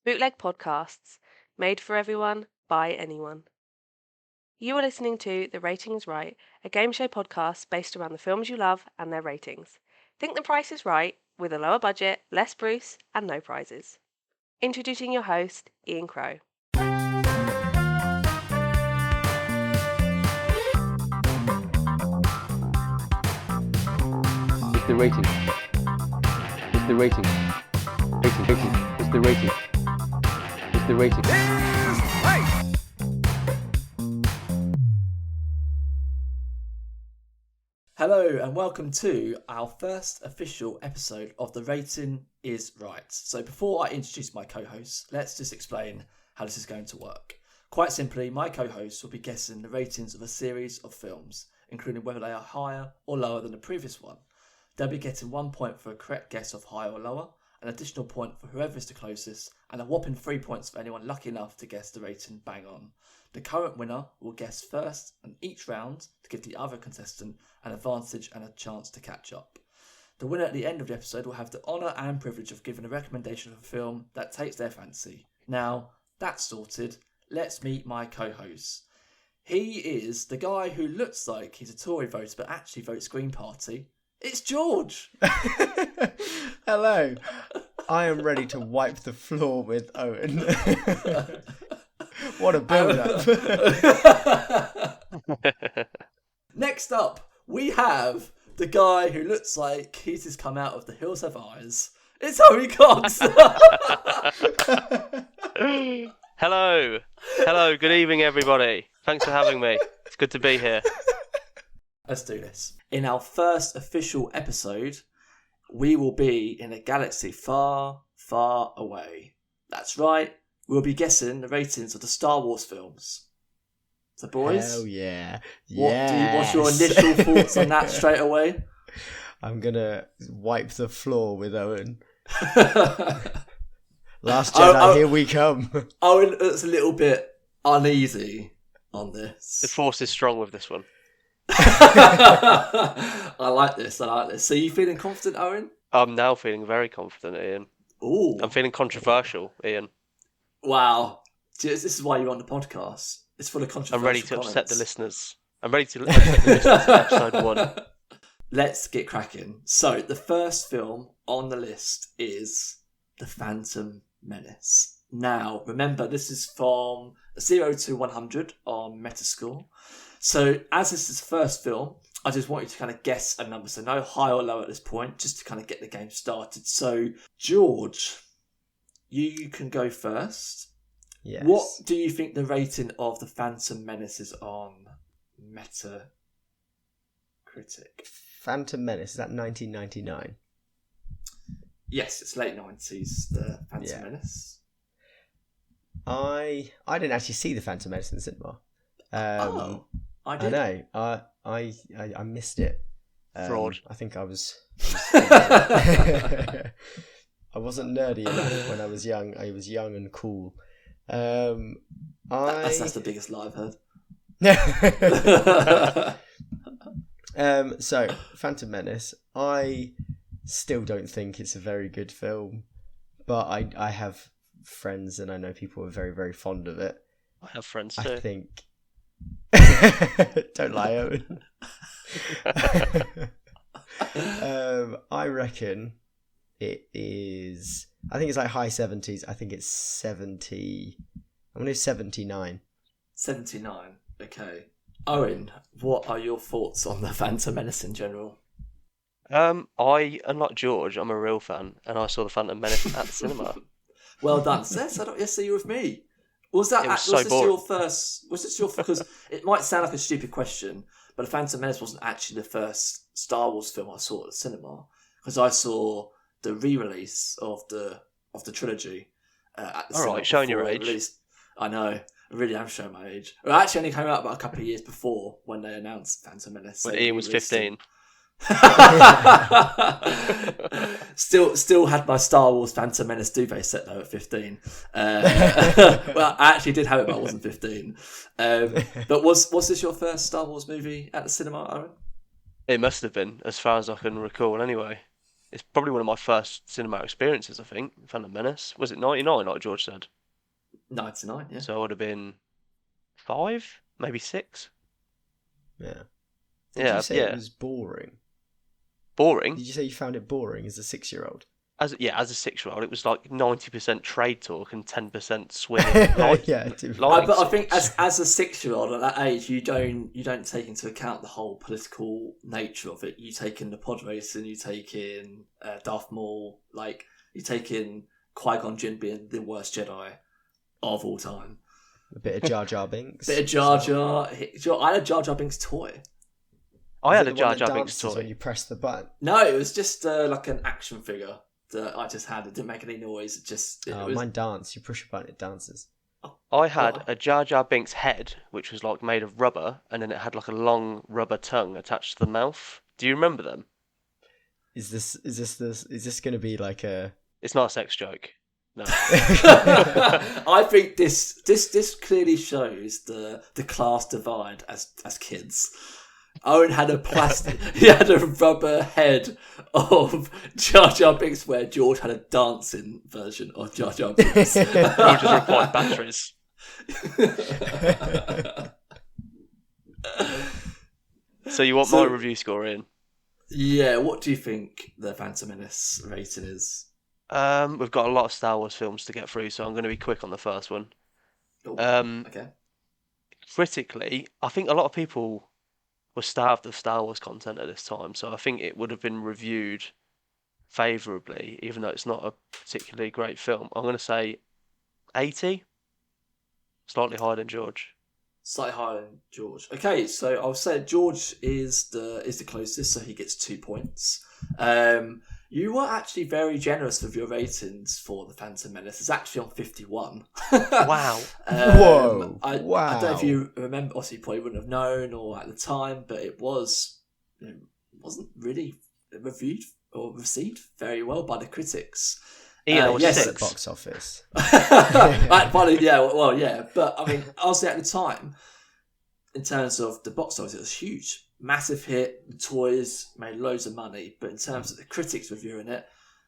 bootleg podcasts, made for everyone, by anyone. You are listening to The Rating is Right, a game show podcast based around the films you love and their ratings. Think the price is right, with a lower budget, less Bruce, and no prizes. Introducing your host, Ian Crow. It's the rating. It's the rating. Rating. It's the rating. It's the rating. Hello and welcome to our first official episode of The Rating is Right. So before I introduce my co-hosts, let's just explain how this is going to work. Quite simply, my co-hosts will be guessing the ratings of a series of films, including whether they are higher or lower than the previous one. They'll be getting 1 point for a correct guess of higher or lower, an additional point for whoever is the closest, and a whopping 3 points for anyone lucky enough to guess the rating bang on. The current winner will guess first in each round to give the other contestant an advantage and a chance to catch up. The winner at the end of the episode will have the honour and privilege of giving a recommendation of a film that takes their fancy. Now, that's sorted, let's meet my co-host. He is the guy who looks like he's a Tory voter but actually votes Green Party. It's George! Hello. I am ready to wipe the floor with Owen. What a build-up. Next up, we have the guy who looks like he's just come out of the Hills Have Eyes. It's Owen Cox! Hello, good evening everybody. Thanks for having me. It's good to be here. Let's do this. In our first official episode, we will be in a galaxy far, far away. That's right, we'll be guessing the ratings of the Star Wars films. So boys, hell yeah. What's your initial thoughts on that straight away? I'm going to wipe the floor with Owen. Last Jedi, here we come. Owen looks a little bit uneasy on this. The force is strong with this one. I like this. So you feeling confident, Owen? I'm now feeling very confident, Ian. Ooh. I'm feeling controversial, Ian. Wow. This is why you're on the podcast. It's full of controversial I'm ready to comments. upset the listeners. I'm ready to upset the listeners to episode 1. Let's get cracking. So the first film on the list is The Phantom Menace. Now, remember, this is from 0 to 100 on Metascore. So as this is the first film, I just want you to kind of guess a number. So no high or low at this point, just to kind of get the game started. So, George, you can go first. Yes. What do you think the rating of The Phantom Menace is on Metacritic? Phantom Menace, is that 1999? Yes, it's late 90s, The Phantom Menace. I didn't actually see The Phantom Menace in the cinema. I did. I know. I missed it. Fraud. I think I was I wasn't nerdy enough when I was young. I was young and cool. That's the biggest lie I've heard. So, Phantom Menace, I still don't think it's a very good film, but I have friends and I know people are very, very fond of it. I have friends too. I think... Don't lie, Owen. I reckon it is... I think it's like high 70s. I think it's 70... I'm going to do 79. 79, okay. Owen, what are your thoughts on The Phantom Menace in general? Unlike George, I'm a real fan, and I saw The Phantom Menace at the cinema. Well done. Yes, I don't see you with me. Was this your because it might sound like a stupid question, but The Phantom Menace wasn't actually the first Star Wars film I saw at the cinema, because I saw the re-release of the trilogy at the cinema. Alright, showing your age. Released. I know, I really am showing my age. It actually only came out about a couple of years before when they announced Phantom Menace. When Ian was 15. Still had my Star Wars Phantom Menace duvet set though at 15. Well, I actually did have it, but I wasn't 15. But was this your first Star Wars movie at the cinema, Owen? It must have been, as far as I can recall, anyway. it's probably one of my first cinema experiences, I think. Phantom Menace. Was it 99, like George said? 99, yeah. So I would have been 5, maybe 6. Yeah. Did you say it was boring? Boring? Did you say you found it boring as a 6-year-old? As a 6-year-old, it was like 90% trade talk and 10% swinging. But I think as a 6-year-old at that age, you don't take into account the whole political nature of it. You take in the pod racing, you take in Darth Maul, like you take in Qui-Gon Jinn being the worst Jedi of all time. A bit of Jar Jar Binks. Bit of Jar Jar. I had a Jar Jar Binks toy. I had a Jar Jar Binks toy. When you press the button. No, it was just like an action figure that I just had. It didn't make any noise. Mine danced. You push a button, it dances. I had a Jar Jar Binks head, which was like made of rubber, and then it had like a long rubber tongue attached to the mouth. Do you remember them? Is this going to be like a? It's not a sex joke. No. I think this clearly shows the class divide as kids. Owen had he had a rubber head of Jar Jar Binks, where George had a dancing version of Jar Jar Binks. George just required batteries. So you want my review score in? Yeah, what do you think the Phantom Menace rating is? We've got a lot of Star Wars films to get through, so I'm going to be quick on the first one. Okay. Critically, I think a lot of people were starved of Star Wars content at this time, so I think it would have been reviewed favourably, even though it's not a particularly great film. I'm going to say 80, slightly higher than George. Slightly higher than George. Okay, so I'll say George is the closest, so he gets 2 points. You were actually very generous with your ratings for the Phantom Menace. It's actually on 51. Wow. Whoa. I don't know if you remember, obviously you probably wouldn't have known or at the time, but it wasn't really reviewed or received very well by the critics. Yes, at box office. Yeah. But I mean, obviously at the time, in terms of the box office, it was huge. Massive hit. The toys made loads of money, but in terms of the critics reviewing it,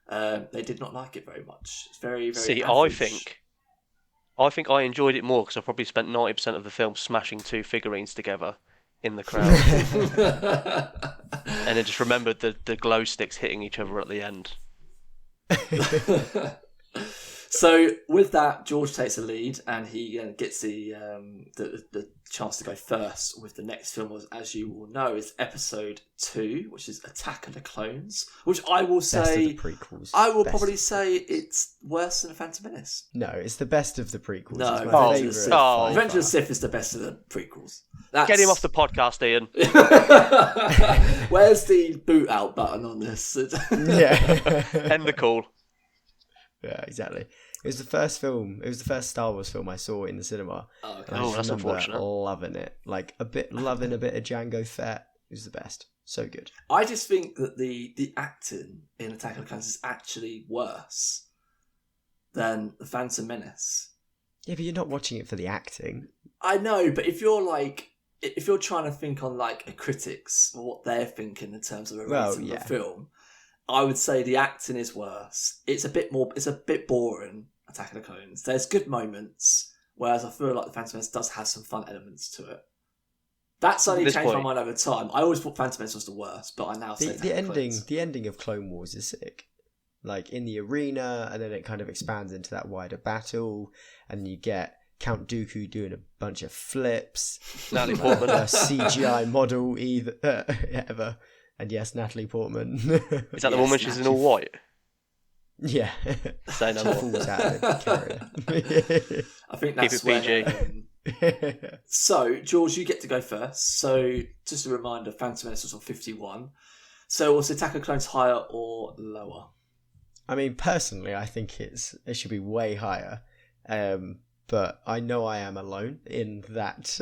they did not like it very much. It's very, very. See, average. I think I enjoyed it more because I probably spent 90% of the film smashing 2 figurines together in the crowd, and I just remembered the glow sticks hitting each other at the end. So with that, George takes the lead, and he gets the chance to go first with the next film. As you will know, is Episode 2, which is Attack of the Clones. Which I will say, prequels. I will probably say it's worse than The Phantom Menace. No, it's the best of the prequels. No, it's my favourite. Revenge of the Sith is the best of the prequels. Get him off the podcast, Ian. Where's the boot out button on this? Yeah. End the call. Yeah, exactly. It was the first Star Wars film I saw in the cinema. Oh, okay. And I that's unfortunate. Loving it. Like loving a bit of Jango Fett. It was the best. So good. I just think that the acting in Attack of the Clones is actually worse than The Phantom Menace. Yeah, but you're not watching it for the acting. I know, but if you're trying to think on like a critics or what they're thinking in terms of a rating of the film, I would say the acting is worse. It's a bit boring, Attack of the Clones. There's good moments, whereas I feel like The Phantom Menace does have some fun elements to it. That's only changed my mind over time. I always thought Phantom Menace was the worst, but I now say the ending of Clone Wars is sick. Like in the arena, and then it kind of expands into that wider battle, and you get Count Dooku doing a bunch of flips. Natalie Portman, a CGI model ever. And yes, Natalie Portman. Is that the woman? She's in all white. Yeah. Say no more. Falls out of the carrier. I think that's keep it PG. So, George, you get to go first. So, just a reminder, Phantom Menace was on 51. So, was Attack of the Clones higher or lower? I mean, personally, I think it should be way higher. But I know I am alone in that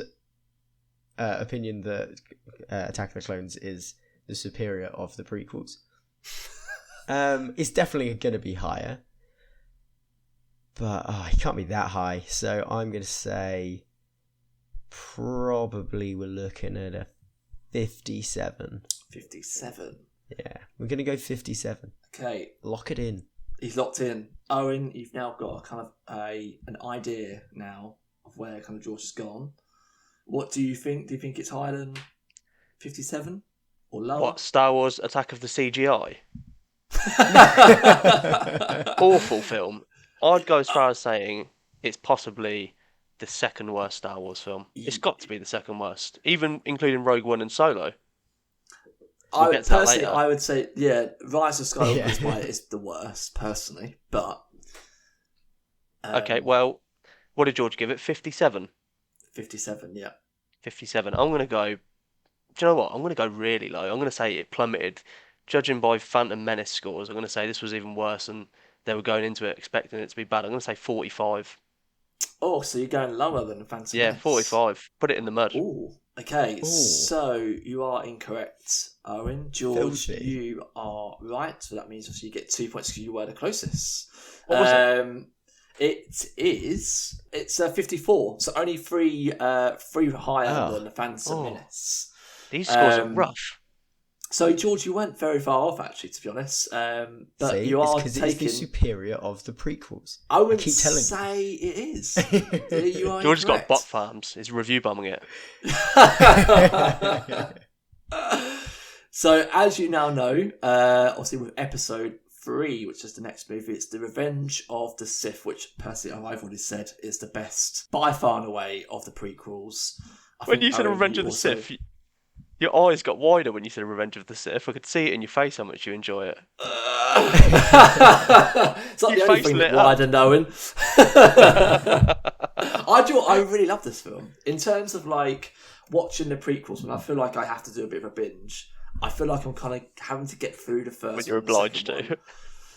opinion that Attack of the Clones is the superior of the prequels. It's definitely going to be higher, but it can't be that high. So I'm going to say probably we're looking at a 57. 57. Yeah, we're going to go 57. Okay, Lock it in. he's locked in. Owen, you've now got a kind of an idea now of where kind of George has gone. What do you think? Do you think it's higher than 57 or lower? What, Star Wars Attack of the CGI? Awful film. I'd go as far as saying it's possibly the second worst Star Wars film. It's got to be the second worst, even including Rogue One and Solo. We'll get to that later. I would say, yeah, Rise of Skywalker is the worst, personally. But okay, well, what did George give it? 57. 57, yeah. 57. I'm going to go... Do you know what? I'm going to go really low. I'm going to say it plummeted. Judging by Phantom Menace scores, I'm going to say this was even worse and they were going into it expecting it to be bad. I'm going to say 45. Oh, so you're going lower than Phantom Yeah, Menace? 45. Put it in the mud. Ooh, okay. Ooh. So you are incorrect, Owen. George, Filthy. you are right. So that means obviously you get 2 points because you were the closest. What was it? It's 54. So only three higher than the Phantom Menace. These scores are rough. So, George, you went very far off, actually, to be honest. But See, you are it's 'cause it's the taking... superior of the prequels. I would keep telling say it is. You are George's got incorrect. bot farms. He's review bombing it. So, as you now know, obviously with episode 3, which is the next movie, it's The Revenge of the Sith, which personally I've already said is the best, by far and away, of the prequels. When you said Revenge of the Sith, your eyes got wider when you said Revenge of the Sith. I could see it in your face how much you enjoy it. It's not Your the only face thing lit that up. widened, Owen. I really love this film. In terms of like watching the prequels, when I feel like I have to do a bit of a binge, I feel like I'm kind of having to get through the first. When you're one and the obliged second to. one.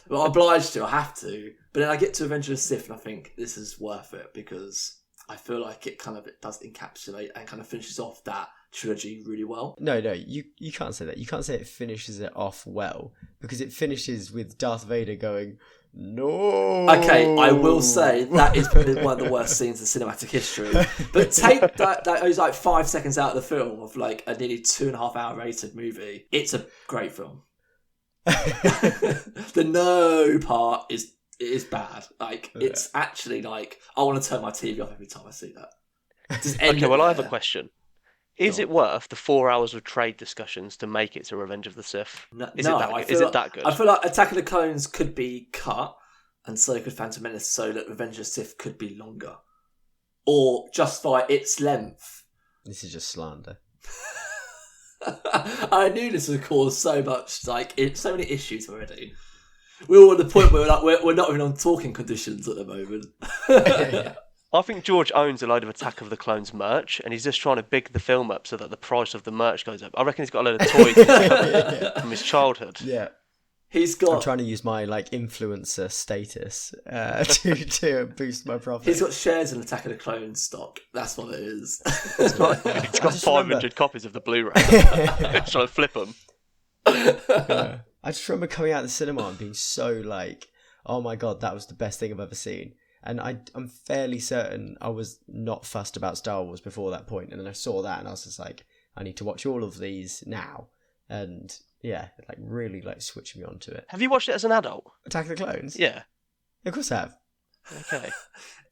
Well, I'm obliged to. I have to. But then I get to Revenge of the Sith, and I think this is worth it because I feel like it does encapsulate and kind of finishes off that trilogy really well. No, you can't say that. You can't say it finishes it off well because it finishes with Darth Vader going, "No." Okay, I will say that is probably one of the worst scenes in cinematic history. But take that was like 5 seconds out of the film of like a nearly 2.5 hour rated movie. It's a great film. The no part is bad. Like it's actually like I want to turn my TV off every time I see that. Okay, well I have a question. Is it worth the 4 hours of trade discussions to make it to Revenge of the Sith? Is it that good? I feel like Attack of the Clones could be cut, and so could Phantom Menace, so that Revenge of the Sith could be longer, or just by its length. This is just slander. I knew this would cause so much, so many issues already. We're all at the point where we're not even on talking conditions at the moment. I think George owns a load of Attack of the Clones merch, and he's just trying to big the film up so that the price of the merch goes up. I reckon he's got a load of toys from his childhood. Yeah. He's got. I'm trying to use my influencer status to boost my profit. He's got shares in Attack of the Clones stock. That's what it is. He's got 500 copies of the Blu-ray. He's trying to flip them. I just remember coming out of the cinema and being so oh my god, that was the best thing I've ever seen. And I'm fairly certain I was not fussed about Star Wars before that point. And then I saw that and I was just like, I need to watch all of these now. And yeah, it really switched me onto it. Have you watched it as an adult? Attack of the Clones? Yeah. Of course I have. Okay.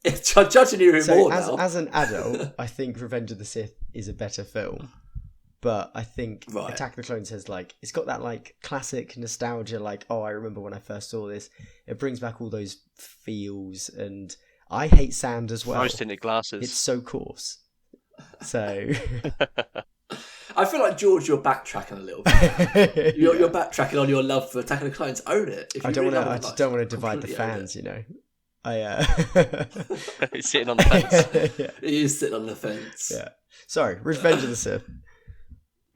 It's judging you more now. As an adult, I think Revenge of the Sith is a better film. But I think Attack of the Clones has it's got that classic nostalgia, oh, I remember when I first saw this. It brings back all those feels, and I hate sand as well. Rose-tinted glasses. It's so coarse. So I feel like, George, you're backtracking a little bit. You're backtracking on your love for Attack of the Clones. Own it. I just don't want to divide the fans, you know. He's sitting on the fence. Yeah. He is sitting on the fence. Yeah. Sorry, Revenge of the Sith.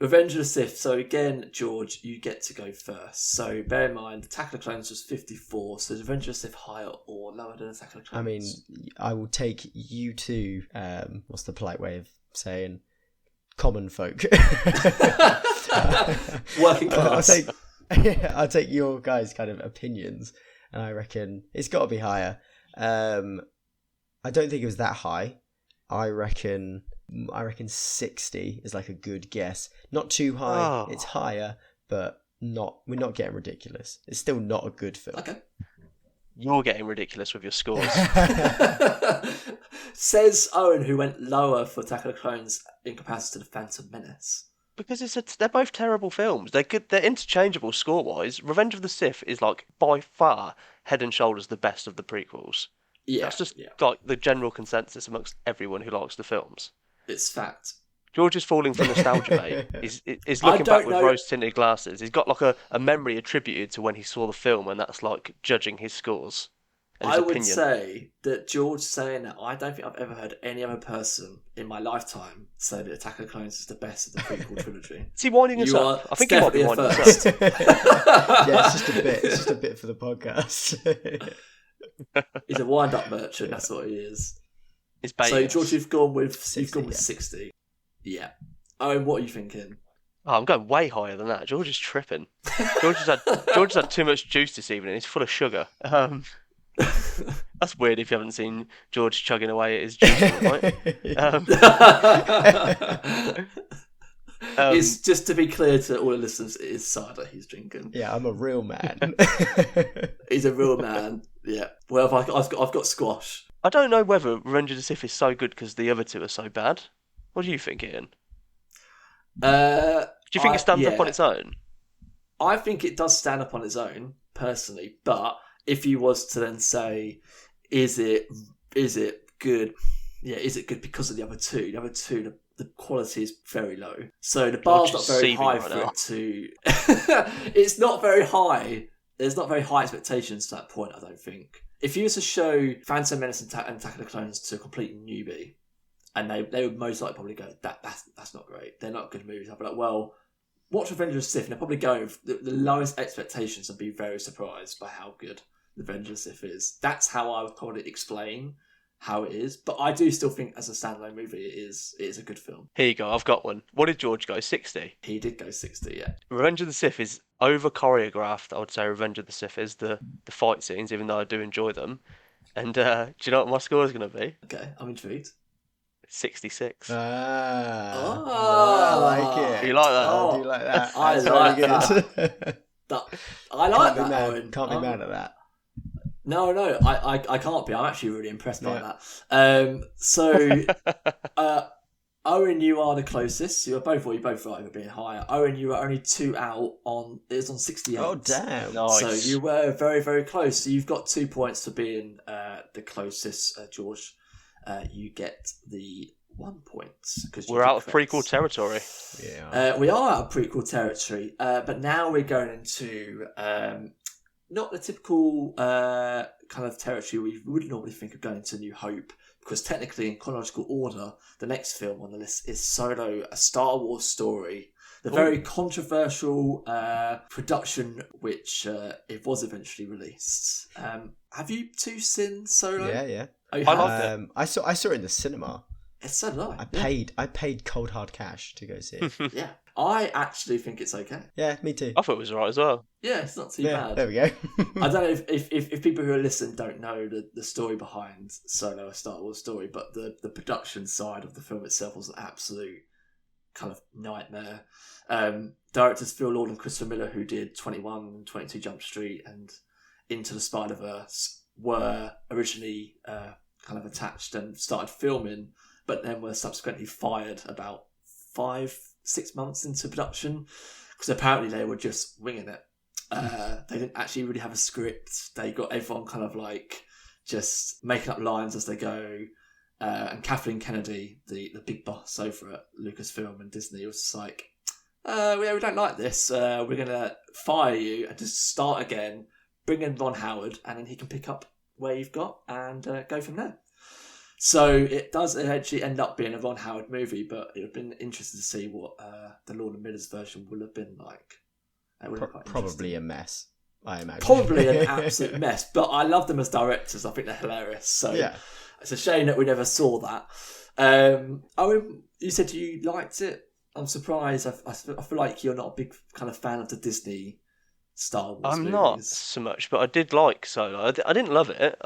Revenge of the Sith. So again, George, you get to go first. So bear in mind, Attack of the Clones was 54. So is Revenge of the Sith higher or lower than Attack of the Clones? I mean, I will take you to what's the polite way of saying common folk? Working class. I'll take your guys' kind of opinions, and I reckon it's got to be higher. I don't think it was that high. I reckon 60 is a good guess. Not too high. Oh. It's higher, but we're not getting ridiculous. It's still not a good film. Okay. You're getting ridiculous with your scores. Says Owen, who went lower for Attack of the Clones in comparison to the Phantom Menace. Because they're both terrible films. They're good. They're interchangeable score-wise. Revenge of the Sith is like by far head and shoulders the best of the prequels. Yeah, That's just like the general consensus amongst everyone who likes the films. It's fact. George is falling for nostalgia, mate. He's I looking don't back with know- rose-tinted glasses. He's got like a memory attributed to when he saw the film, and that's like judging his scores and his I would opinion. say that George saying that, I don't think I've ever heard any other person in my lifetime say that Attack of the Clones is the best of the prequel trilogy. Is he winding us You up? are I think he might be definitely winding a us up. first. Yeah, it's just a bit. It's just a bit for the podcast. He's a wind-up merchant. That's what he is. It's So baiting George, us. you've gone with 60, yeah. 60. Yeah. Owen, what are you thinking? Oh, I'm going way higher than that. George is tripping. George has had too much juice this evening. He's full of sugar. That's weird if you haven't seen George chugging away at his juice, right? It's just to be clear to all the listeners, it is cider he's drinking. Yeah, I'm a real man. He's a real man. Yeah. Well, I've got squash. I don't know whether Revenge of the Sith is so good because the other two are so bad. What do you think, Ian? Do you think it stands up on its own? I think it does stand up on its own, personally. But if you was to then say, is it good? Yeah, is it good because of the other two? The other two, the quality is very low. So the bar's not very high for it to... It's not very high. There's not very high expectations to that point, I don't think. If you were to show Phantom Menace and Attack of the Clones to a complete newbie, and they would most likely probably go, that's not great. They're not good movies. I'd be like, well, watch Revenge of the Sith, and they'll probably go with the lowest expectations and be very surprised by how good Revenge of the Sith is. That's how I would probably explain how it is. But I do still think as a standalone movie, it is a good film. Here you go, I've got one. What did George go? 60? He did go 60, yeah. Revenge of the Sith is over choreographed, I would say Revenge of the Sith is the fight scenes, even though I do enjoy them. And do you know what my score is going to be? Okay, I'm intrigued. 66. I like it. Do you like that? I do like that. I That's like very that. I like that, Owen. Can't be mad at that. No, I can't be. I'm actually really impressed by that. So, Owen, you are the closest. You both right with being higher. Owen, you were only 2 out on. It's on 68. Oh damn! Nice. So you were very, very close. So you've got 2 points for being the closest, George. You get the 1 point because We're out of prequel territory. Yeah. we are out of prequel territory, but now we're going into not the typical kind of territory we would normally think of going to New Hope, because technically in chronological order, the next film on the list is Solo, a Star Wars story. The very controversial production which it was eventually released. Have you two seen Solo? Yeah. Oh, you I have? loved it. I saw it in the cinema. It's so low. I paid cold hard cash to go see it. Yeah. I actually think it's okay. Yeah, me too. I thought it was alright as well. Yeah, it's not too Yeah, bad. there we go. I don't know if people who are listening don't know the story behind Solo, a Star Wars story, but the production side of the film itself was an absolute kind of nightmare. Directors Phil Lord and Christopher Miller, who did 21, 22 Jump Street and Into the Spider-Verse, were originally kind of attached and started filming, but then were subsequently fired about 5-6 months into production because apparently they were just winging it. They didn't actually really have a script. They got everyone kind of like just making up lines as they go. And Kathleen Kennedy, the big boss over at Lucasfilm and Disney, was just like, we don't like this. We're going to fire you and just start again, bring in Ron Howard, and then he can pick up where you've got and go from there. So it does eventually end up being a Ron Howard movie, but it would have been interesting to see what the Lord and Miller's version would have been like. It would have been quite Probably a mess, I imagine. Probably an absolute mess, but I love them as directors. I think they're hilarious. So Yeah. it's a shame that we never saw that. Owen, you said you liked it. I'm surprised. I feel like you're not a big kind of fan of the Disney Star Wars I'm movies. not so much, but I did like Solo. I didn't love it.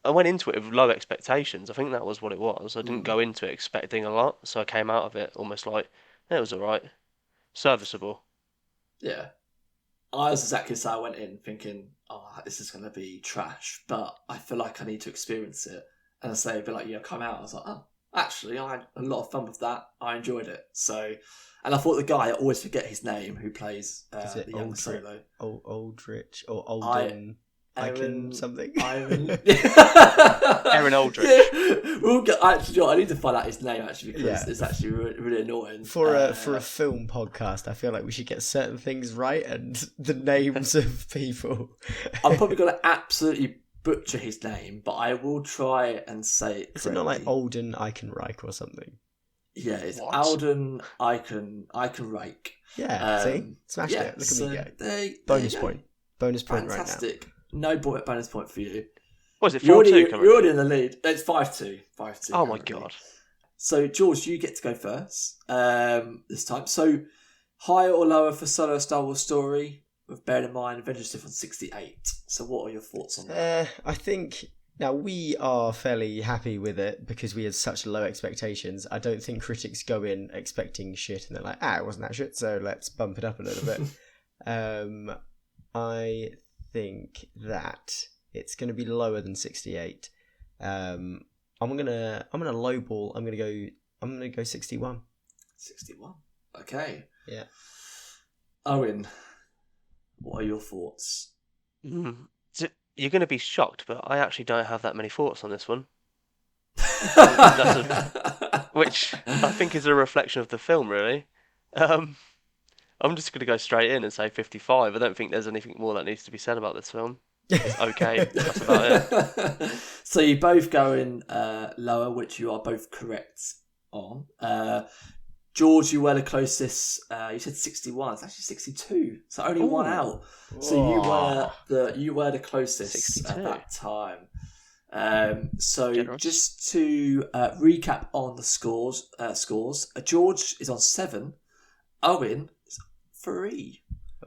I went into it with low expectations. I think that was what it was. I didn't go into it expecting a lot, so I came out of it almost like, it was alright. Serviceable. Yeah. I was exactly so. I went in thinking, "Oh, this is going to be trash," but I feel like I need to experience it. And I say, "I'd be like, come out." I was like, "Oh, actually, I had a lot of fun with that. I enjoyed it." So, and I thought the guy, I always forget his name, who plays Is it the young Solo. Aldrich or Alden? Aaron something. Aaron Aldrich. Yeah, we'll get, actually, I need to find out his name actually because it's actually really annoying. For a film podcast, I feel like we should get certain things right and the names of people. I'm probably going to absolutely butcher his name, but I will try and say it. Is it not like Alden Eichenreich or something? Yeah, it's What? Alden Eichenreich. Yeah, see, smashed it. Look at me go. Bonus point. Bonus point right now. Fantastic. No bonus point for you. Was it 4-2? You're already in the lead. It's 5-2. 5-2. Oh my currently. god. So George, you get to go first this time. So higher or lower for Solo Star Wars story? With bearing in mind Avengers Difference 68. So what are your thoughts on that? I think now we are fairly happy with it because we had such low expectations. I don't think critics go in expecting shit and they're like, it wasn't that shit, so let's bump it up a little bit. I think that it's going to be lower than 68. I'm gonna lowball. I'm gonna go 61. 61. Okay. Yeah. Owen, what are your thoughts? So you're going to be shocked, but I actually don't have that many thoughts on this one. Which I think is a reflection of the film, really. I'm just going to go straight in and say 55. I don't think there's anything more that needs to be said about this film. It's okay. That's about it. So you both going lower, which you are both correct on. George, you were the closest. You said 61. It's actually 62. So only one out. So you were the closest 62. at that time. So Generous. just to recap on the scores. George is on 7. Owen is 3.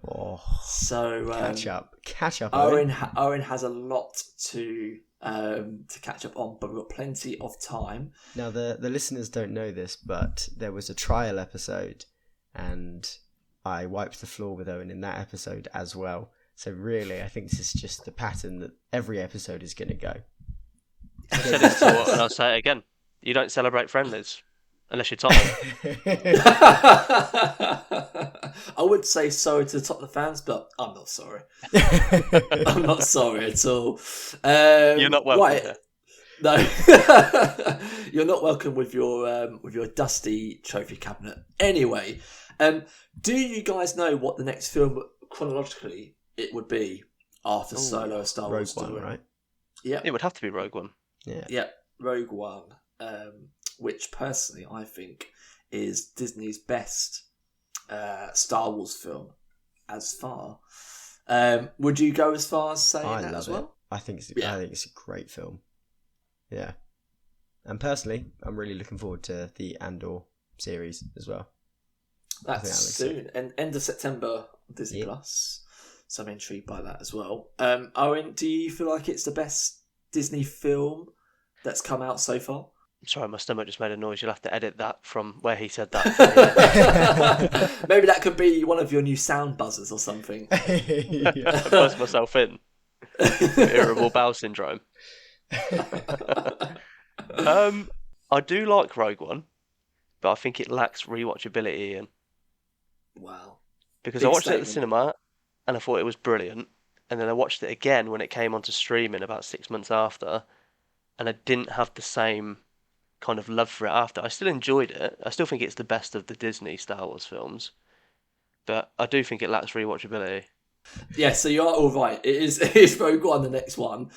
Oh, so catch up. Owen has a lot to catch up on, but we've got plenty of time. Now the listeners don't know this, but there was a trial episode, and I wiped the floor with Owen in that episode as well. So really, I think this is just the pattern that every episode is going to go. I said it before, and I'll say it again. You don't celebrate friendlies unless you're Tottenham. I would say sorry to the Tottenham fans, but I'm not sorry. I'm not sorry at all. You're not welcome right. here. No, you're not welcome with your dusty trophy cabinet. Anyway, do you guys know what the next film chronologically it would be after Solo: A Star Wars Rogue One, story? right? Yeah, It would have to be Rogue One. Yeah. Rogue One, which personally I think is Disney's best Star Wars film as far. Would you go as far as saying that as well? I think it's a great film. Yeah. And personally, I'm really looking forward to the Andor series as well. That's soon, and end of September, Disney Plus. So I'm intrigued by that as well. Owen, do you feel like it's the best Disney film that's come out so far? Sorry, my stomach just made a noise. You'll have to edit that from where he said that. Maybe that could be one of your new sound buzzers or something. I buzzed myself in. Irritable bowel syndrome. I do like Rogue One, but I think it lacks rewatchability, Ian. Wow. Because Big I watched it at statement. the cinema and I thought it was brilliant, and then I watched it again when it came onto streaming about 6 months after, and I didn't have the same kind of love for it after. I still enjoyed it. I still think it's the best of the Disney Star Wars films, but I do think it lacks rewatchability. Yeah, so you are all right. It is Rogue One, the next one.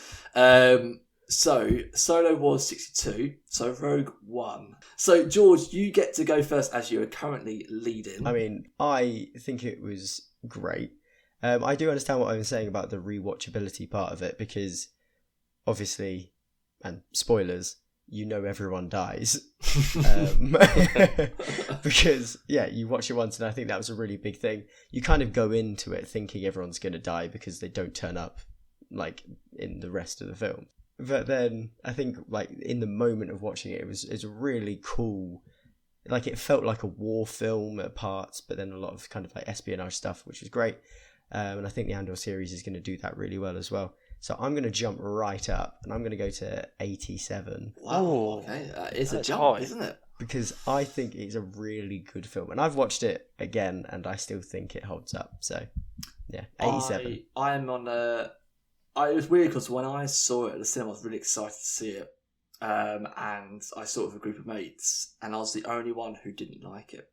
So Solo was 62, so Rogue One. So George, you get to go first as you are currently leading. I mean, I think it was great. I do understand what I was saying about the rewatchability part of it, because obviously, and spoilers, you know everyone dies. Because, yeah, you watch it once, and I think that was a really big thing. You kind of go into it thinking everyone's going to die because they don't turn up, like, in the rest of the film. But then, I think, like, in the moment of watching it, it's really cool. Like, it felt like a war film at parts, but then a lot of kind of, like, espionage stuff, which was great. And I think the Andor series is going to do that really well as well. So I'm going to jump right up, and I'm going to go to 87. Wow, Ooh, okay, it's a that's jump, high. isn't it? Because I think it's a really good film, and I've watched it again, and I still think it holds up. So, yeah, 87. I am on a. It was weird because when I saw it at the cinema, I was really excited to see it, and I saw it with a group of mates, and I was the only one who didn't like it.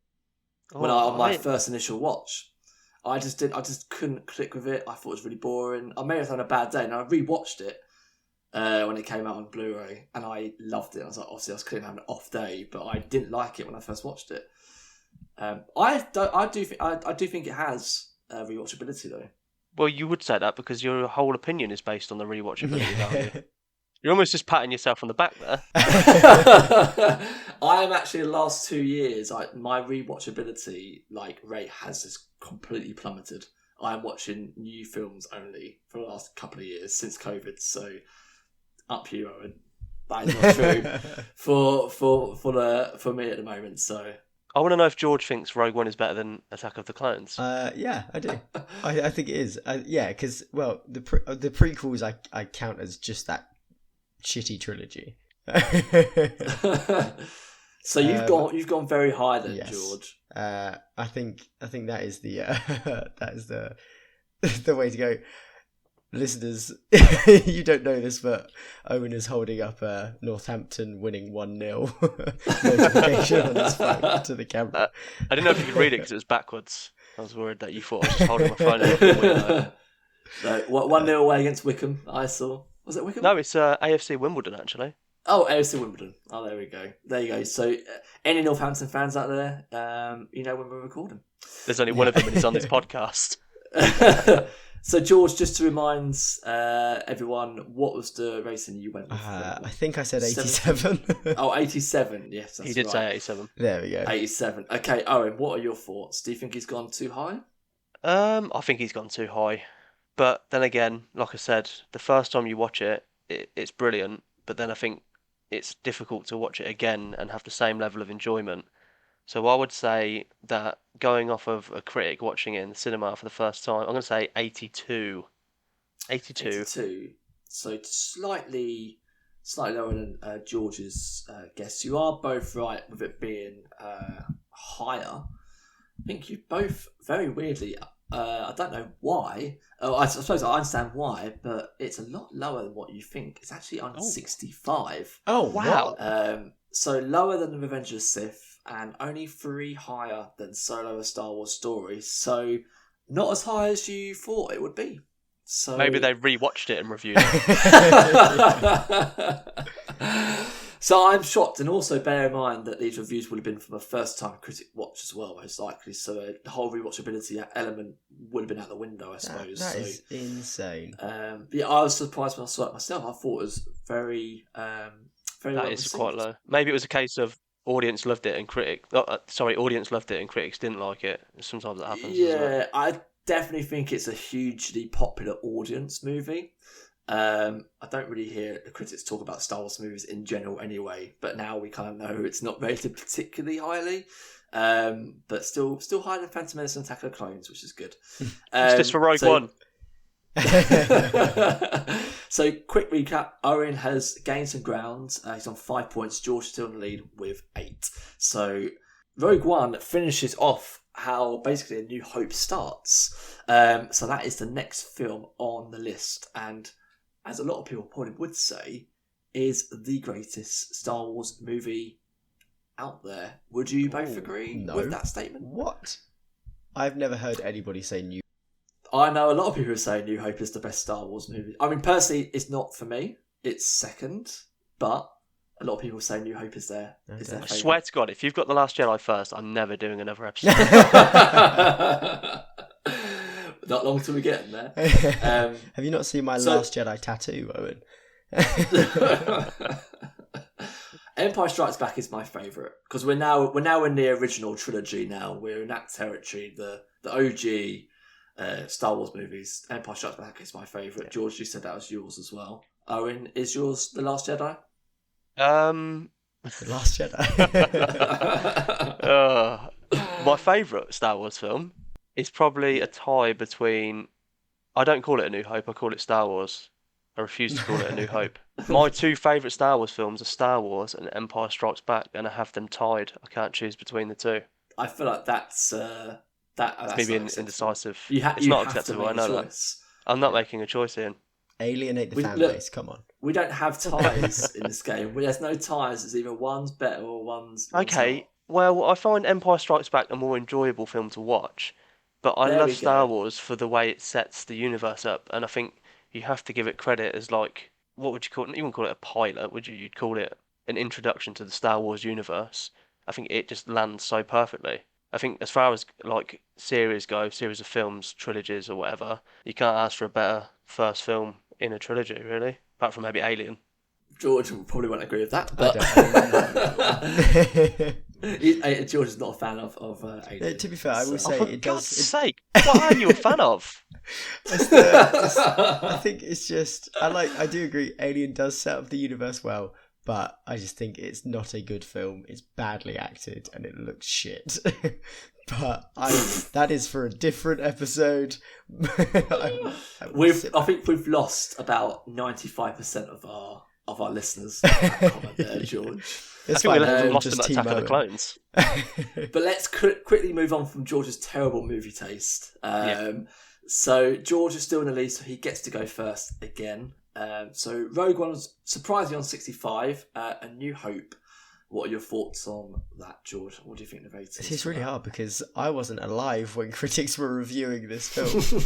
On my first initial watch, I just couldn't click with it. I thought it was really boring. I may have had a bad day, and I rewatched it when it came out on Blu-ray, and I loved it. I was like, obviously, I was clearly having an off day, but I didn't like it when I first watched it. I do think it has rewatchability though. Well, you would say that because your whole opinion is based on the rewatchability value. You're almost just patting yourself on the back there. I am actually the last 2 years. My rewatchability rate has just completely plummeted. I am watching new films only for the last couple of years since COVID. So up you, Owen. That is not true for me at the moment. So I want to know if George thinks Rogue One is better than Attack of the Clones. Yeah, I do. I think it is. Yeah, because the prequels I count as just that shitty trilogy. So you've gone very high then, yes. George. I think that is the that is the way to go. Listeners, you don't know this, but Owen is holding up a Northampton winning 1-0 notification on his phone to the camera. I didn't know if you could read it because it was backwards. I was worried that you thought I was just holding my phone up. No, 1-0 away against Wickham, I saw. Was it Wickham? No, it's AFC Wimbledon, actually. Oh, AFC Wimbledon. Oh, there we go. There you go. So, any Northampton fans out there, you know when we're recording. There's only one of them and he's on this podcast. So, George, just to remind everyone, what was the racing you went with? I think I said 87. Oh, 87. Yes, that's He did right. say 87. There we go. 87. Okay, Owen, what are your thoughts? Do you think he's gone too high? I think he's gone too high. But then again, like I said, the first time you watch it, it's brilliant. But then I think it's difficult to watch it again and have the same level of enjoyment. So I would say that going off of a critic watching it in the cinema for the first time, I'm going to say 82. 82. 82. So slightly lower than George's guess. You are both right with it being higher. I think you both very weirdly. I don't know why. Oh, I suppose I understand why, but it's a lot lower than what you think. It's actually on 65. Oh, wow. So lower than The Revenge of the Sith, and only 3 higher than Solo: A Star Wars Story. So not as high as you thought it would be. So Maybe they rewatched it and reviewed it. So I'm shocked, and also bear in mind that these reviews would have been from a first-time critic watch as well, most likely. So the whole rewatchability element would have been out the window, I suppose. That is insane. Yeah, I was surprised when I saw it myself. I thought it was very That well is received. quite low. Maybe it was a case of audience loved it and audience loved it and critics didn't like it. Sometimes that happens. Yeah, I definitely think it's a hugely popular audience movie. I don't really hear the critics talk about Star Wars movies in general anyway, but now we kind of know it's not rated particularly highly, but still higher than Phantom Menace and Attack of the Clones, which is good. It's just for Rogue One. So, quick recap. Owen has gained some ground. He's on 5 points. George still in the lead with 8. So, Rogue One finishes off how basically A New Hope starts. So that is the next film on the list, and as a lot of people probably would say, is the greatest Star Wars movie out there. Would you both agree with that statement? What? I've never heard anybody say New. I know a lot of people who say New Hope is the best Star Wars movie. I mean, personally, it's not for me. It's second, but a lot of people say New Hope is their favourite. I swear to God, if you've got The Last Jedi first, I'm never doing another episode. Not long till we get in there. Have you not seen my Last Jedi tattoo, Owen? Empire Strikes Back is my favourite because we're now in the original trilogy. Now we're in that territory. The OG Star Wars movies. Empire Strikes Back is my favourite. Yeah. George, you said that was yours as well. Owen, is yours The Last Jedi? The Last Jedi. My favourite Star Wars film is probably a tie between. I don't call it A New Hope. I call it Star Wars. I refuse to call it A New Hope. My two favourite Star Wars films are Star Wars and Empire Strikes Back, and I have them tied. I can't choose between the two. I feel like that's It's me being indecisive. You it's you not have to acceptable. make I know a that. choice. I'm not making a choice, Ian. Alienate the fan Look, base. Come on. We don't have ties in this game. There's no ties. It's either one's better or one's Okay, not. well, I find Empire Strikes Back a more enjoyable film to watch, but I There love we Star go. Wars for the way it sets the universe up, and I think you have to give it credit as like, what would you call it? You wouldn't call it a pilot, would you? You'd call it an introduction to the Star Wars universe. I think it just lands so perfectly. I think as far as like series go, series of films, trilogies or whatever, you can't ask for a better first film in a trilogy, really, apart from maybe Alien. George probably won't agree with that, I but don't. George is not a fan of Alien. To be fair, I will So- say For it God's does. sake, what are you a fan of? I think it's just I do agree. Alien does set up the universe well, but I just think it's not a good film. It's badly acted and it looks shit. But that is for a different episode. I think we've lost about 95% of our listeners. That comment there, George. I It's think we fine. We'll lost just an team Attack of the Owen. Clones. But let's quickly move on from George's terrible movie taste. So George is still in the lead, so he gets to go first again. So Rogue One was surprisingly on 65. A New Hope. What are your thoughts on that, George? What do you think the rating is? This is for really that? hard because I wasn't alive when critics were reviewing this film.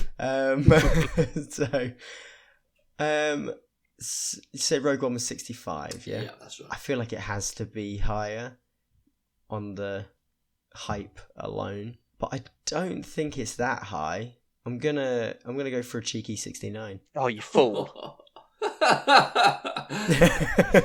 You say Rogue One was 65, yeah? Yeah, that's right. I feel like it has to be higher on the hype alone, but I don't think it's that high. I'm gonna go for a cheeky 69. Oh, you fool.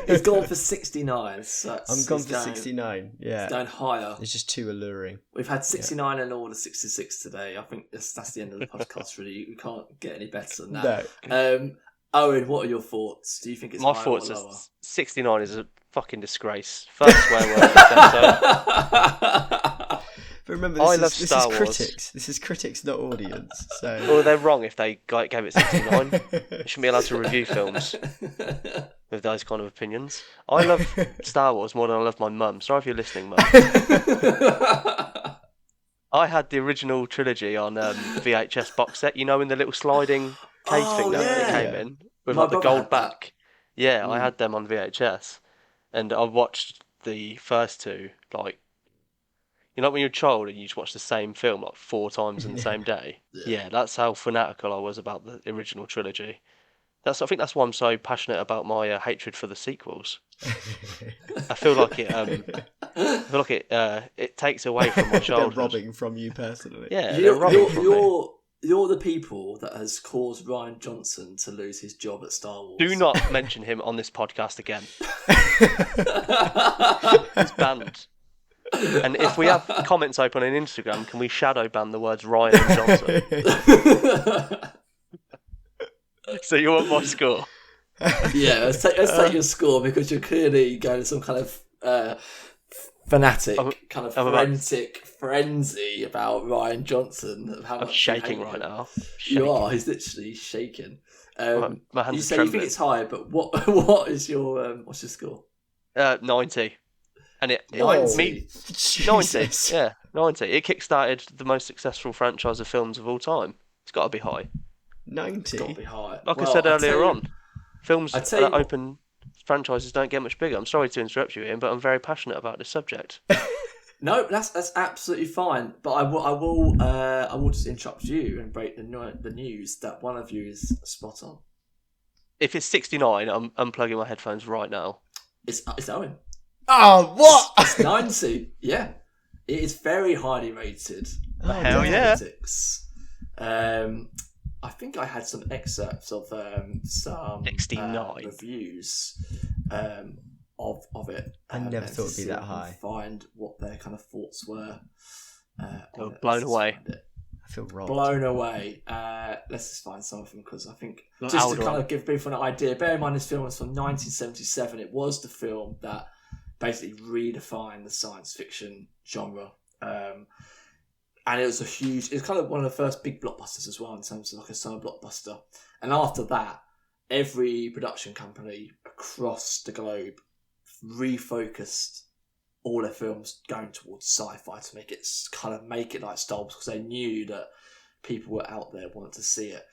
He's gone for 69. So I'm gone for 69. Yeah, It's going higher. it's just too alluring. We've had 69 and all the 66 today. I think that's the end of the podcast, really. We can't get any better than that. No, Owen, what are your thoughts? Do you think it's My higher thoughts or are lower? 69 is a fucking disgrace. First swear word of this episode. but remember, I love this Star is Wars. critics. This is critics, not audience. So Well, they're wrong if they gave it 69. They shouldn't be allowed to review films with those kind of opinions. I love Star Wars more than I love my mum. Sorry if you're listening, mum. I had the original trilogy on VHS box set, you know, in the little sliding case Oh, thing that it yeah. came in with My like the brother gold had that. back. Yeah, I Mm. had them on VHS, and I watched the first two like, you know, when you're a child and you just watch the same film like 4 times in the same day. Yeah, that's how fanatical I was about the original trilogy. I think that's why I'm so passionate about my hatred for the sequels. I feel like it takes away from my they're childhood. robbing from you personally. Yeah, they're robbing from me. You're the people that has caused Ryan Johnson to lose his job at Star Wars. Do not mention him on this podcast again. It's banned. And if we have comments open on Instagram, can we shadow ban the words Ryan and Johnson? So you want my score? Yeah, let's take your score because you're clearly going to some kind of fanatic, kind of I'm about- forensic frenzy about Ryan Johnson. Of how I'm much you shaking hate right him. now. You are. He's literally shaking. My hands You are say you think trembling. it's high, but what is your what's your score? 90. And it 90? me 90. Jesus. Yeah, 90. It kickstarted the most successful franchise of films of all time. It's got to be high. 90. It's got to be high. Like I Well, said I earlier tell you- on, films I that tell you what- open franchises don't get much bigger. I'm sorry to interrupt you, Ian, but I'm very passionate about this subject. No, that's absolutely fine. But I will just interrupt you and break the news that one of you is spot on. If it's 69, I'm unplugging my headphones right now. It's Owen. Oh, what? It's 90. Yeah, it is very highly rated. by hell yeah. critics. I think I had some excerpts of some 69. reviews of it. I never let's thought it'd be see that if I can high. Find what their kind of thoughts were. Oh, on it. blown Let's just away. find it. I feel robbed. Blown away. Let's just find some of them because I think Like just to Alderaan. kind of give people an idea. Bear in mind, this film was from 1977. It was the film that basically redefined the science fiction genre. and it was kind of one of the first big blockbusters as well in terms of like a summer blockbuster. And after that, every production company across the globe refocused all their films going towards sci-fi to make it like Star Wars, because they knew that people were out there wanting to see it.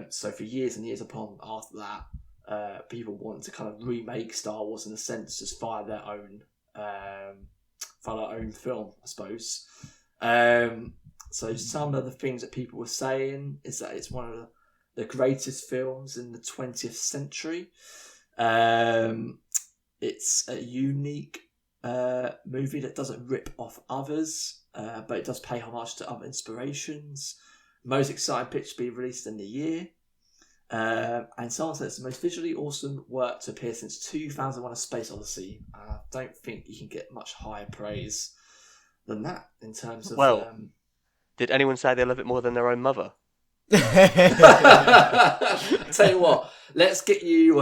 So for years and years upon after that, people wanted to kind of remake Star Wars in a sense, just via their own film, I suppose. So some of the things that people were saying is that it's one of the greatest films in the 20th century. It's a unique movie that doesn't rip off others, but it does pay homage to other inspirations. Most exciting picture to be released in the year. And someone said it's the most visually awesome work to appear since 2001: A Space Odyssey. I don't think you can get much higher praise than that in terms of... Well, did anyone say they love it more than their own mother? Tell you what, let's get you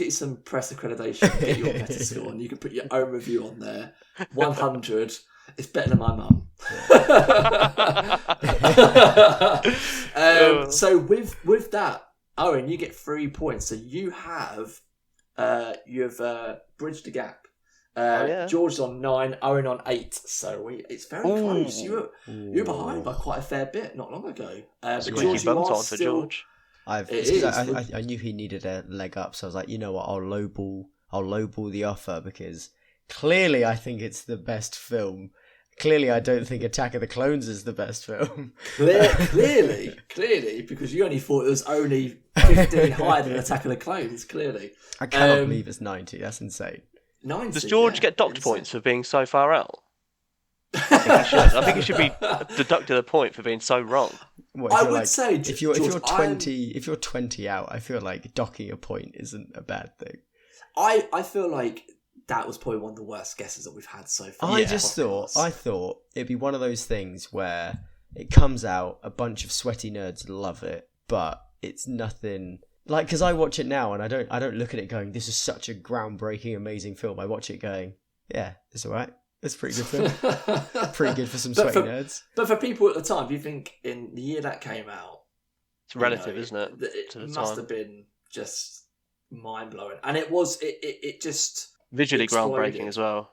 some press accreditation, get you on Metascore, and you can put your own review on there. 100. It's better than my mum. So with that, Owen, you get 3 points. So you have bridged the gap. George's on 9, Owen on 8. So it's very close. You were behind by quite a fair bit not long ago. It's a quickie bumped on for George. I knew he needed a leg up, so I was like, you know what, I'll lowball the offer, because clearly I think it's the best film. Clearly I don't think Attack of the Clones is the best film. Clearly, because you only thought it was only 15 higher than Attack of the Clones, clearly. I cannot believe it's 90, that's insane. 90, does George get docked points for being so far out? I think he should be deducted a point for being so wrong. I would say if you're 20 out, I feel like docking a point isn't a bad thing. I feel like that was probably one of the worst guesses that we've had so far. I thought it'd be one of those things where it comes out, a bunch of sweaty nerds love it, but it's nothing like, because I watch it now and I don't look at it going, this is such a groundbreaking, amazing film. I watch it going, yeah, it's alright. It's a pretty good film. Pretty good for some sweaty nerds. But for people at the time, do you think in the year that came out, it's relative, isn't it? It must have been just mind blowing, and it just visually exploded. Groundbreaking as well.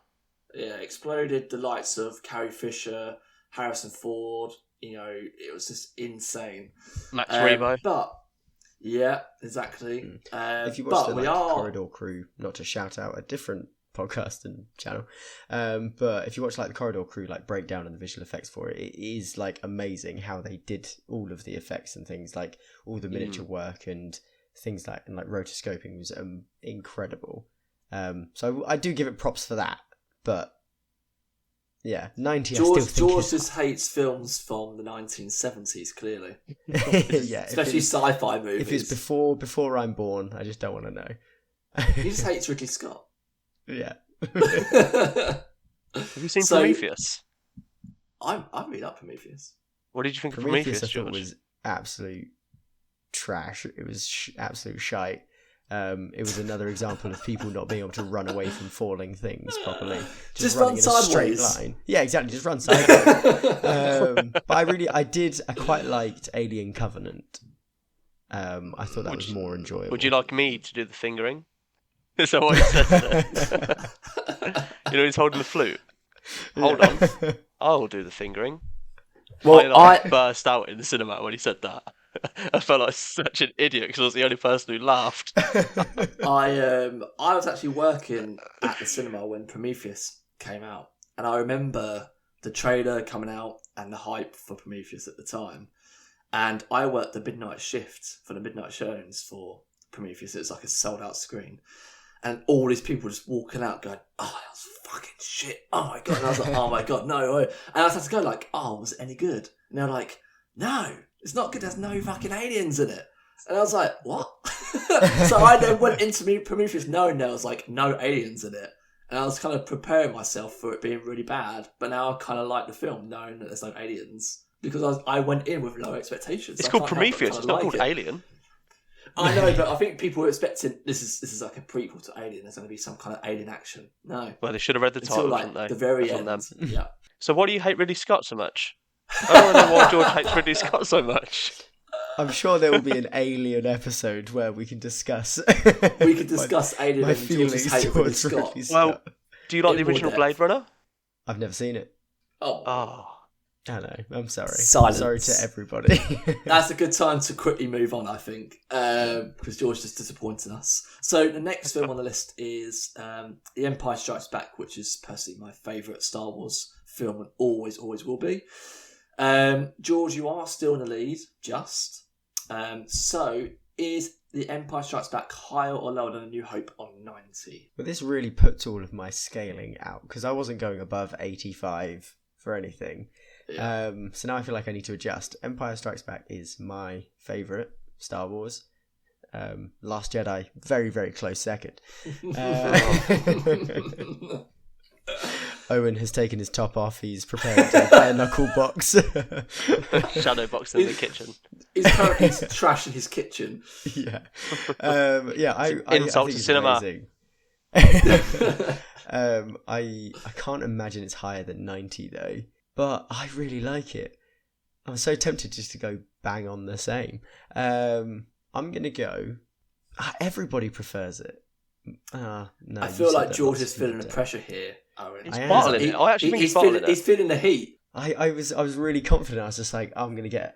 Yeah, exploded the likes of Carrie Fisher, Harrison Ford. It was just insane. Max Rebo. But yeah, exactly. If you watch the Corridor Crew, not to shout out a different podcast and channel, but if you watch like the Corridor Crew like breakdown and the visual effects for it, it is like amazing how they did all of the effects and things, like all the miniature work and things like rotoscoping was incredible. So I do give it props for that, but yeah, 90. George just hates films from the 1970s, clearly. Yeah, especially sci-fi movies. If it's before I'm born, I just don't want to know. He just hates Ridley Scott. Yeah. Have you seen Prometheus? I really like Prometheus. What did you think of Prometheus, I thought George? was absolute trash. It was absolute shite. It was another example of people not being able to run away from falling things properly. Just running run in a straight sideways. line. Yeah, exactly. Just run sideways. But I quite liked Alien Covenant. I thought that was more enjoyable. Would you like me to do the fingering? Is that what he said there? He's holding the flute. Hold on. I'll do the fingering. Well, I burst out in the cinema when he said that. I felt like such an idiot because I was the only person who laughed. I was actually working at the cinema when Prometheus came out, and I remember the trailer coming out and the hype for Prometheus at the time. And I worked the midnight shift for the midnight showings for Prometheus. It was like a sold out screen. And all these people just walking out going, oh, that was fucking shit. Oh my God. And I was like, oh my God, no. And I was had to go like, oh, was it any good? And they're like, no, it's not good. There's no fucking aliens in it. And I was like, what? So I then went into Prometheus knowing there was like no aliens in it. And I was kind of preparing myself for it being really bad. But now I kind of like the film knowing that there's no aliens. Because I went in with low expectations. It's called Prometheus. It's not called Alien. I know, but I think people were expecting this is like a prequel to Alien. There's going to be some kind of alien action. No. Well, they should have read the title, until, shouldn't they? The very That's end. Yeah. So why do you hate Ridley Scott so much? I don't know why George hates Ridley Scott so much. I'm sure there will be an Alien episode where we can discuss. We could discuss Alien my and George's feelings hate of Ridley towards Scott. Ridley Scott. Well, do you like In the more original depth. Blade Runner? I've never seen it. Oh, Oh. I know. I'm sorry. Silence. I'm sorry to everybody. that's a good time to quickly move on, I think, because George just disappointed us. So the next film on the list is The Empire Strikes Back, which is personally my favourite Star Wars film and always will be. George, you are still in the lead, just. So is The Empire Strikes Back higher or lower than A New Hope on 90? But this really puts all of my scaling out because I wasn't going above 85 for anything. Yeah. So now I feel like I need to adjust. Empire Strikes Back is my favourite Star Wars. Last Jedi, very, very close second. Owen has taken his top off. He's preparing to bare knuckle box. Shadow box in the kitchen. He's currently trashing his kitchen. Yeah. I Insult think to it's cinema. amazing. I can't imagine it's higher than 90 though, but I really like it. I'm so tempted just to go bang on the same. I'm gonna go. Everybody prefers it. No, I you feel said like that George lots is of feeling people the don't. pressure here, Owen. He's I am. bottling it. I actually think he's bottling it. He's feeling the heat. I was really confident. I was just like, I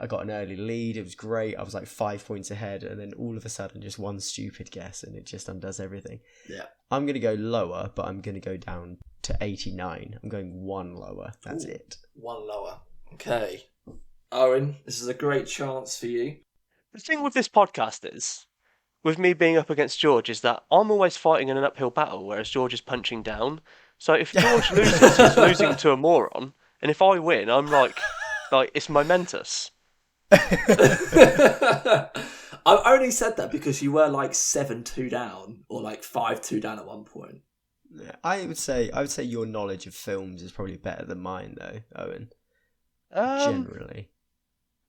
got an early lead. It was great. I was like 5 points ahead, and then all of a sudden, just one stupid guess, and it just undoes everything. Yeah. I'm gonna go lower, but I'm gonna go down to 89. I'm going one lower. That's Ooh. it. One lower. Okay. Owen, this is a great chance for you. The thing with this podcast is, with me being up against George, is that I'm always fighting in an uphill battle, whereas George is punching down. So if George loses, he's losing to a moron, and if I win, I'm like it's momentous. I only said that because you were like 7-2 down or like 5-2 down at one point. I would say your knowledge of films is probably better than mine, though, Owen. Generally,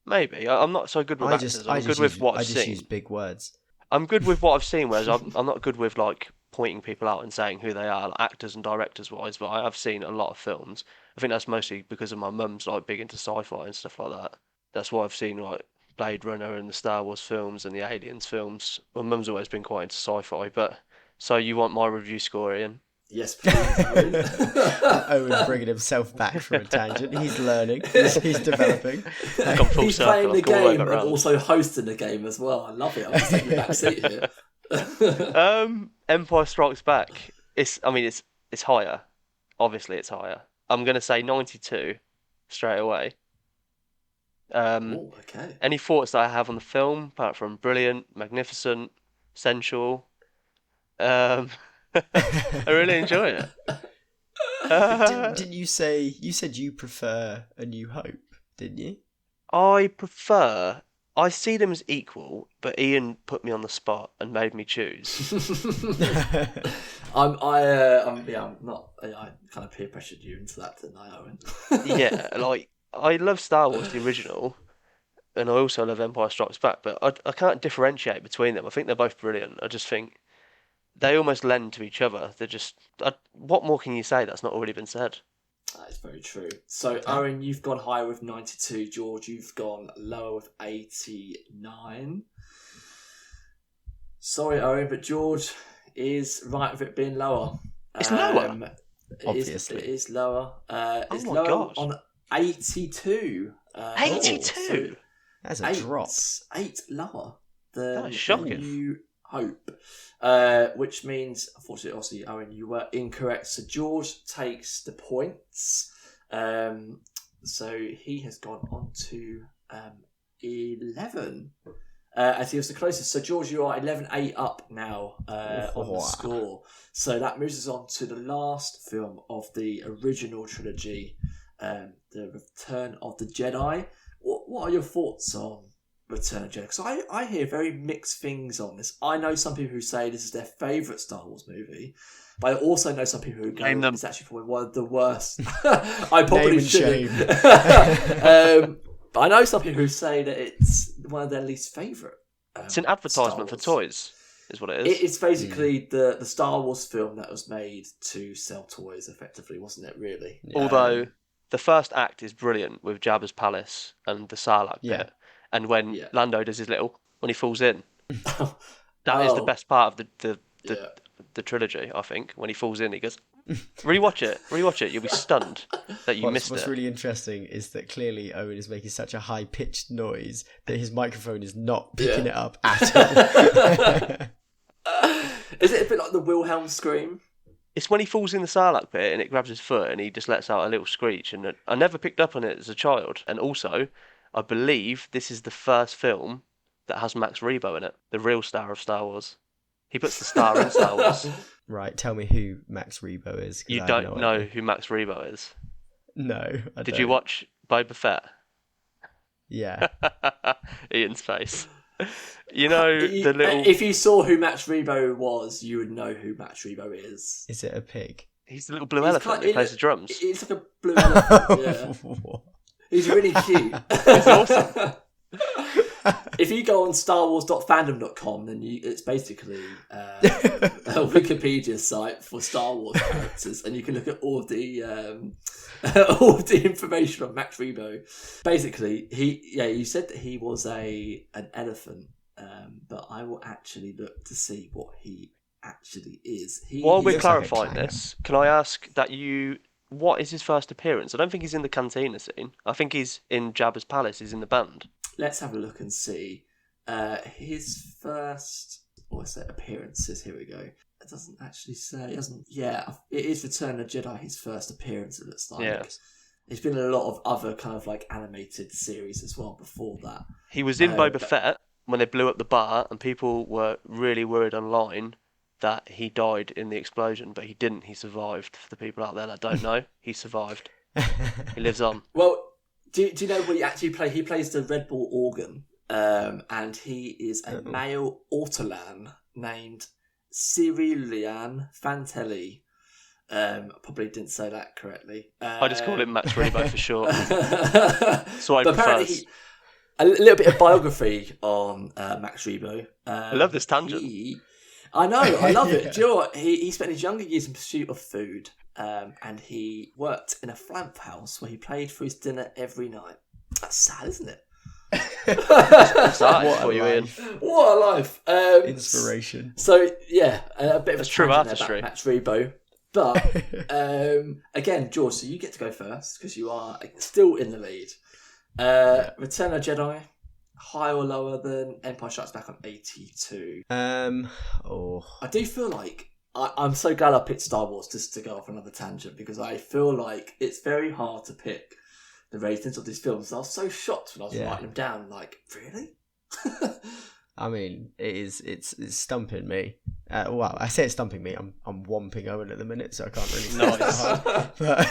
Maybe I'm not so good with actors. I'm good with what I've I just seen. use big words. I'm good with what I've seen, whereas I'm not good with like pointing people out and saying who they are, like actors and directors wise. But I have seen a lot of films. I think that's mostly because of my mum's like big into sci-fi and stuff like that. That's why I've seen like Blade Runner and the Star Wars films and the Aliens films. My mum's always been quite into sci-fi, but so you want my review score, Ian? Yes, please, Owen. Owen bringing himself back from a tangent. He's learning. He's developing. Come full He's circle, playing the I've come all the way game and around. also hosting the game as well. I love it. I'm just taking the back seat here. Empire Strikes Back. It's higher. Obviously, it's higher. I'm gonna say 92 straight away. Oh, okay. Any thoughts that I have on the film, apart from brilliant, magnificent, sensual? I really enjoy it. Didn't you say you said you prefer A New Hope? Didn't you? I see them as equal, but Ian put me on the spot and made me choose. I kind of peer pressured you into that, didn't I, Owen? Yeah, like I love Star Wars, the original, and I also love Empire Strikes Back, but I can't differentiate between them. I think they're both brilliant. I just think they almost lend to each other. They're just... what more can you say that's not already been said? That is very true. So, Owen, you've gone higher with 92. George, you've gone lower with 89. Sorry, Owen, but George is right with it being lower. It's lower? Obviously. It is lower. It's my lower gosh. on 82. 82? That's a drop. 8 lower That than is shocking. New Hope. Which means, unfortunately, obviously, Owen, you were incorrect. So George takes the points. So he has gone on to 11. As he was the closest. So George, you are 11-8 up now on the Wow. score. So that moves us on to the last film of the original trilogy, The Return of the Jedi. What are your thoughts on Return of the Jedi? Because I hear very mixed things on this. I know some people who say this is their favourite Star Wars movie, but I also know some people who go, Name them. it's actually probably one of the worst. I probably Name and shouldn't. shame. But I know some people who say that it's one of their least favourite. It's an advertisement for toys, is what it is. It's basically the Star Wars film that was made to sell toys, effectively, wasn't it? Really. Although the first act is brilliant with Jabba's palace and the Sarlacc Yeah. bit, and when Yeah. Lando does his when he falls in, that is the best part of the trilogy. I think when he falls in, he goes, rewatch it. You'll be stunned that you missed What's it. really interesting is that clearly Owen is making such a high pitched noise that his microphone is not picking it up at all. Is it a bit like the Wilhelm scream? It's when he falls in the Sarlacc pit and it grabs his foot and he just lets out a little screech. And I never picked up on it as a child. And also, I believe this is the first film that has Max Rebo in it, the real star of Star Wars. He puts the star in Star Wars. Right, tell me who Max Rebo is. 'Cause You I have don't no know idea. who Max Rebo is? No, I Did don't. you watch Boba Fett? Yeah. Ian's face. You know the little. If you saw who Max Rebo was, you would know who Max Rebo is. Is it a pig? He's the little blue elephant who plays the drums. It's like a blue elephant, yeah. He's really cute. It's awesome. If you go on starwars.fandom.com, then it's basically a Wikipedia site for Star Wars characters, and you can look at all of the information on Max Rebo. Basically, you said that he was an elephant, but I will actually look to see what he actually is. While we're looks like a clarifying clanger. this, can I ask that what is his first appearance? I don't think he's in the cantina scene. I think he's in Jabba's palace. He's in the band. Let's have a look and see. His first, appearances. Here we go. It doesn't actually say. It doesn't. Yeah, it is Return of the Jedi. His first appearance. It looks like. Yeah. There's been a lot of other kind of like animated series as well before that. He was in but- Boba Fett when they blew up the bar, and people were really worried online that he died in the explosion, but he didn't. He survived. For the people out there that don't know, he survived. He lives on. Well, do you know what he actually plays? He plays the Red Bull organ, and he is a male Ortolan named Cyrilian Fantelli. Probably didn't say that correctly. I just call him Max Rebo for short. So I But prefer. apparently, a little bit of biography on Max Rebo. I love this tangent. I know, I love it. Do you know what? He spent his younger years in pursuit of food, and he worked in a flamp house where he played for his dinner every night. That's sad, isn't it? Started What a for you, Ian. life. What a life! Inspiration. So yeah, a bit of That's a true tangent there artistry. about Max Rebo. But again, George, so you get to go first because you are still in the lead. Return of the Jedi, higher or lower than Empire Strikes Back on 82? I do feel like I'm so glad I picked Star Wars just to go off another tangent because I feel like it's very hard to pick the ratings of these films. I was so shocked when I was writing them down. Like, really? I mean, it's stumping me. Well, I say it's stumping me. I'm whomping Owen at the minute, so I can't really. Nice. But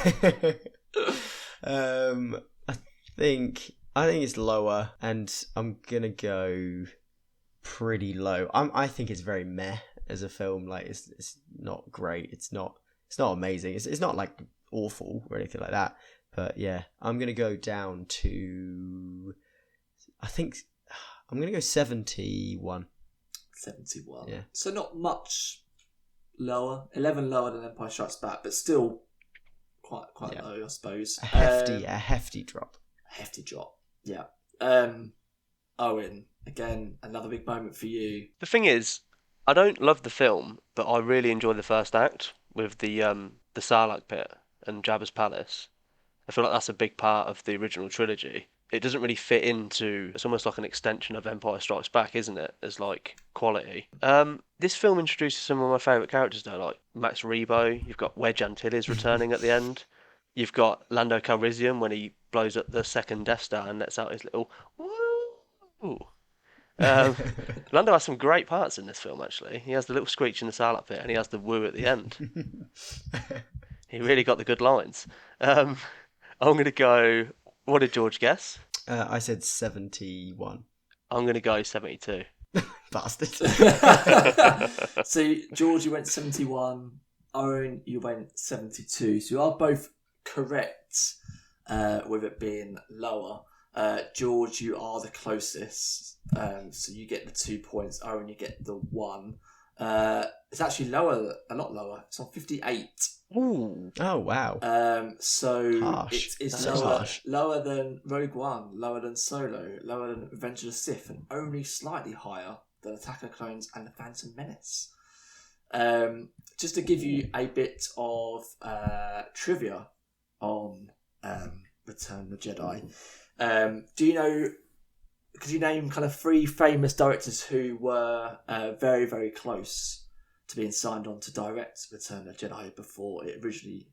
I think it's lower, and I'm gonna go pretty low. I think it's very meh as a film. Like it's not great. It's not amazing. It's not like awful or anything like that. But yeah, I'm gonna go down to. I think I'm gonna go 71. 71. Yeah. So not much lower. 11 lower than Empire Strikes Back, but still quite low, I suppose. A hefty drop. Hefty drop. Yeah. Owen, again, another big moment for you. The thing is, I don't love the film, but I really enjoy the first act with the Sarlacc pit and Jabba's palace. I feel like that's a big part of the original trilogy. It doesn't really fit into. It's almost like an extension of Empire Strikes Back, isn't it? As like quality. This film introduces some of my favourite characters though, like Max Rebo. You've got Wedge Antilles returning at the end. You've got Lando Calrissian when he blows up the second Death Star and lets out his little woo. Lando has some great parts in this film. Actually, he has the little screech in the Sarlacc pit, and he has the woo at the end. He really got the good lines. I'm going to go. What did George guess? I said 71. I'm going to go 72. Bastard. So, George, you went 71. Owen, you went 72. So, you are both correct with it being lower. George, you are the closest. So, you get the 2 points. Owen, you get the 1. It's actually lower, a lot lower. It's on 58. Ooh. Oh wow. So Harsh. it's That's lower, harsh. lower than Rogue One, lower than Solo, lower than Revenge of the Sith, and only slightly higher than Attack of the Clones and The Phantom Menace. Just to give you a bit of trivia on Return of the Jedi, do you know? Could you name kind of 3 famous directors who were very, very close to being signed on to direct Return of the Jedi before it eventually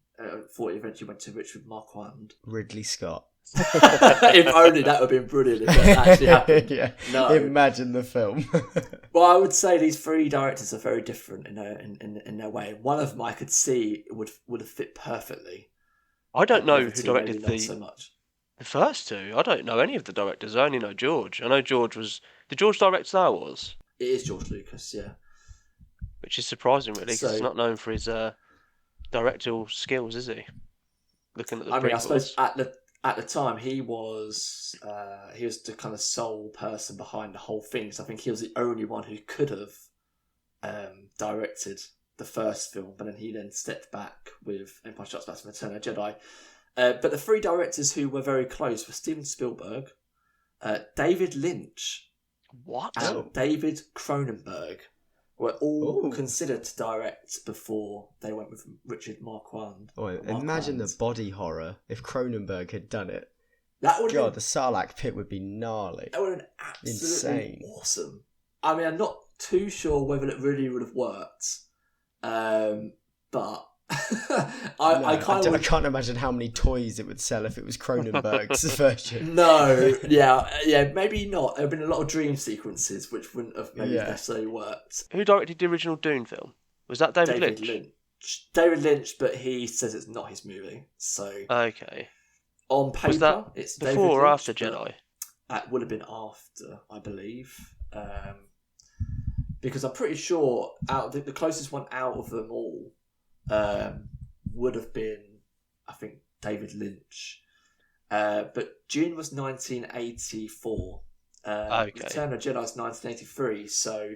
went to Richard Marquand? Ridley Scott. If only that would have been brilliant if that actually happened. Yeah. No. Imagine the film. Well, I would say these 3 directors are very different in their way. One of them I could see would have fit perfectly. I don't know The who other two, directed maybe not so much. the first 2. I don't know any of the directors. I only know George. I know George was... Did George direct Star Wars? It is George Lucas, yeah. Which is surprising, really, because he's So- not known for his directorial skills, is he? Looking at the I mean, I prequels. suppose at the time he was the kind of sole person behind the whole thing. So I think he was the only one who could have directed the first film, but then he stepped back with Empire Strikes Back and Return of the Jedi. But the 3 directors who were very close were Steven Spielberg, David Lynch, What? and David Cronenberg. Were all Ooh. considered to direct before they went with Richard Marquand. Oh, imagine the body horror if Cronenberg had done it. That would God, the Sarlacc pit would be gnarly. That would have been absolutely Insane. awesome. I mean, I'm not too sure whether it really would have worked, but I can't imagine how many toys it would sell if it was Cronenberg's version. No, yeah, maybe not. There have been a lot of dream sequences which wouldn't have maybe Yeah. necessarily worked. Who directed the original Dune film? Was that David Lynch? David Lynch, but he says it's not his movie. So Okay. on paper, Was that it's before David or Lynch, after but Jedi? That would have been after, I believe. Because I'm pretty sure the closest one out of them all would have been, I think, David Lynch. But Dune was 1984. Okay. Return of the Jedi is 1983. So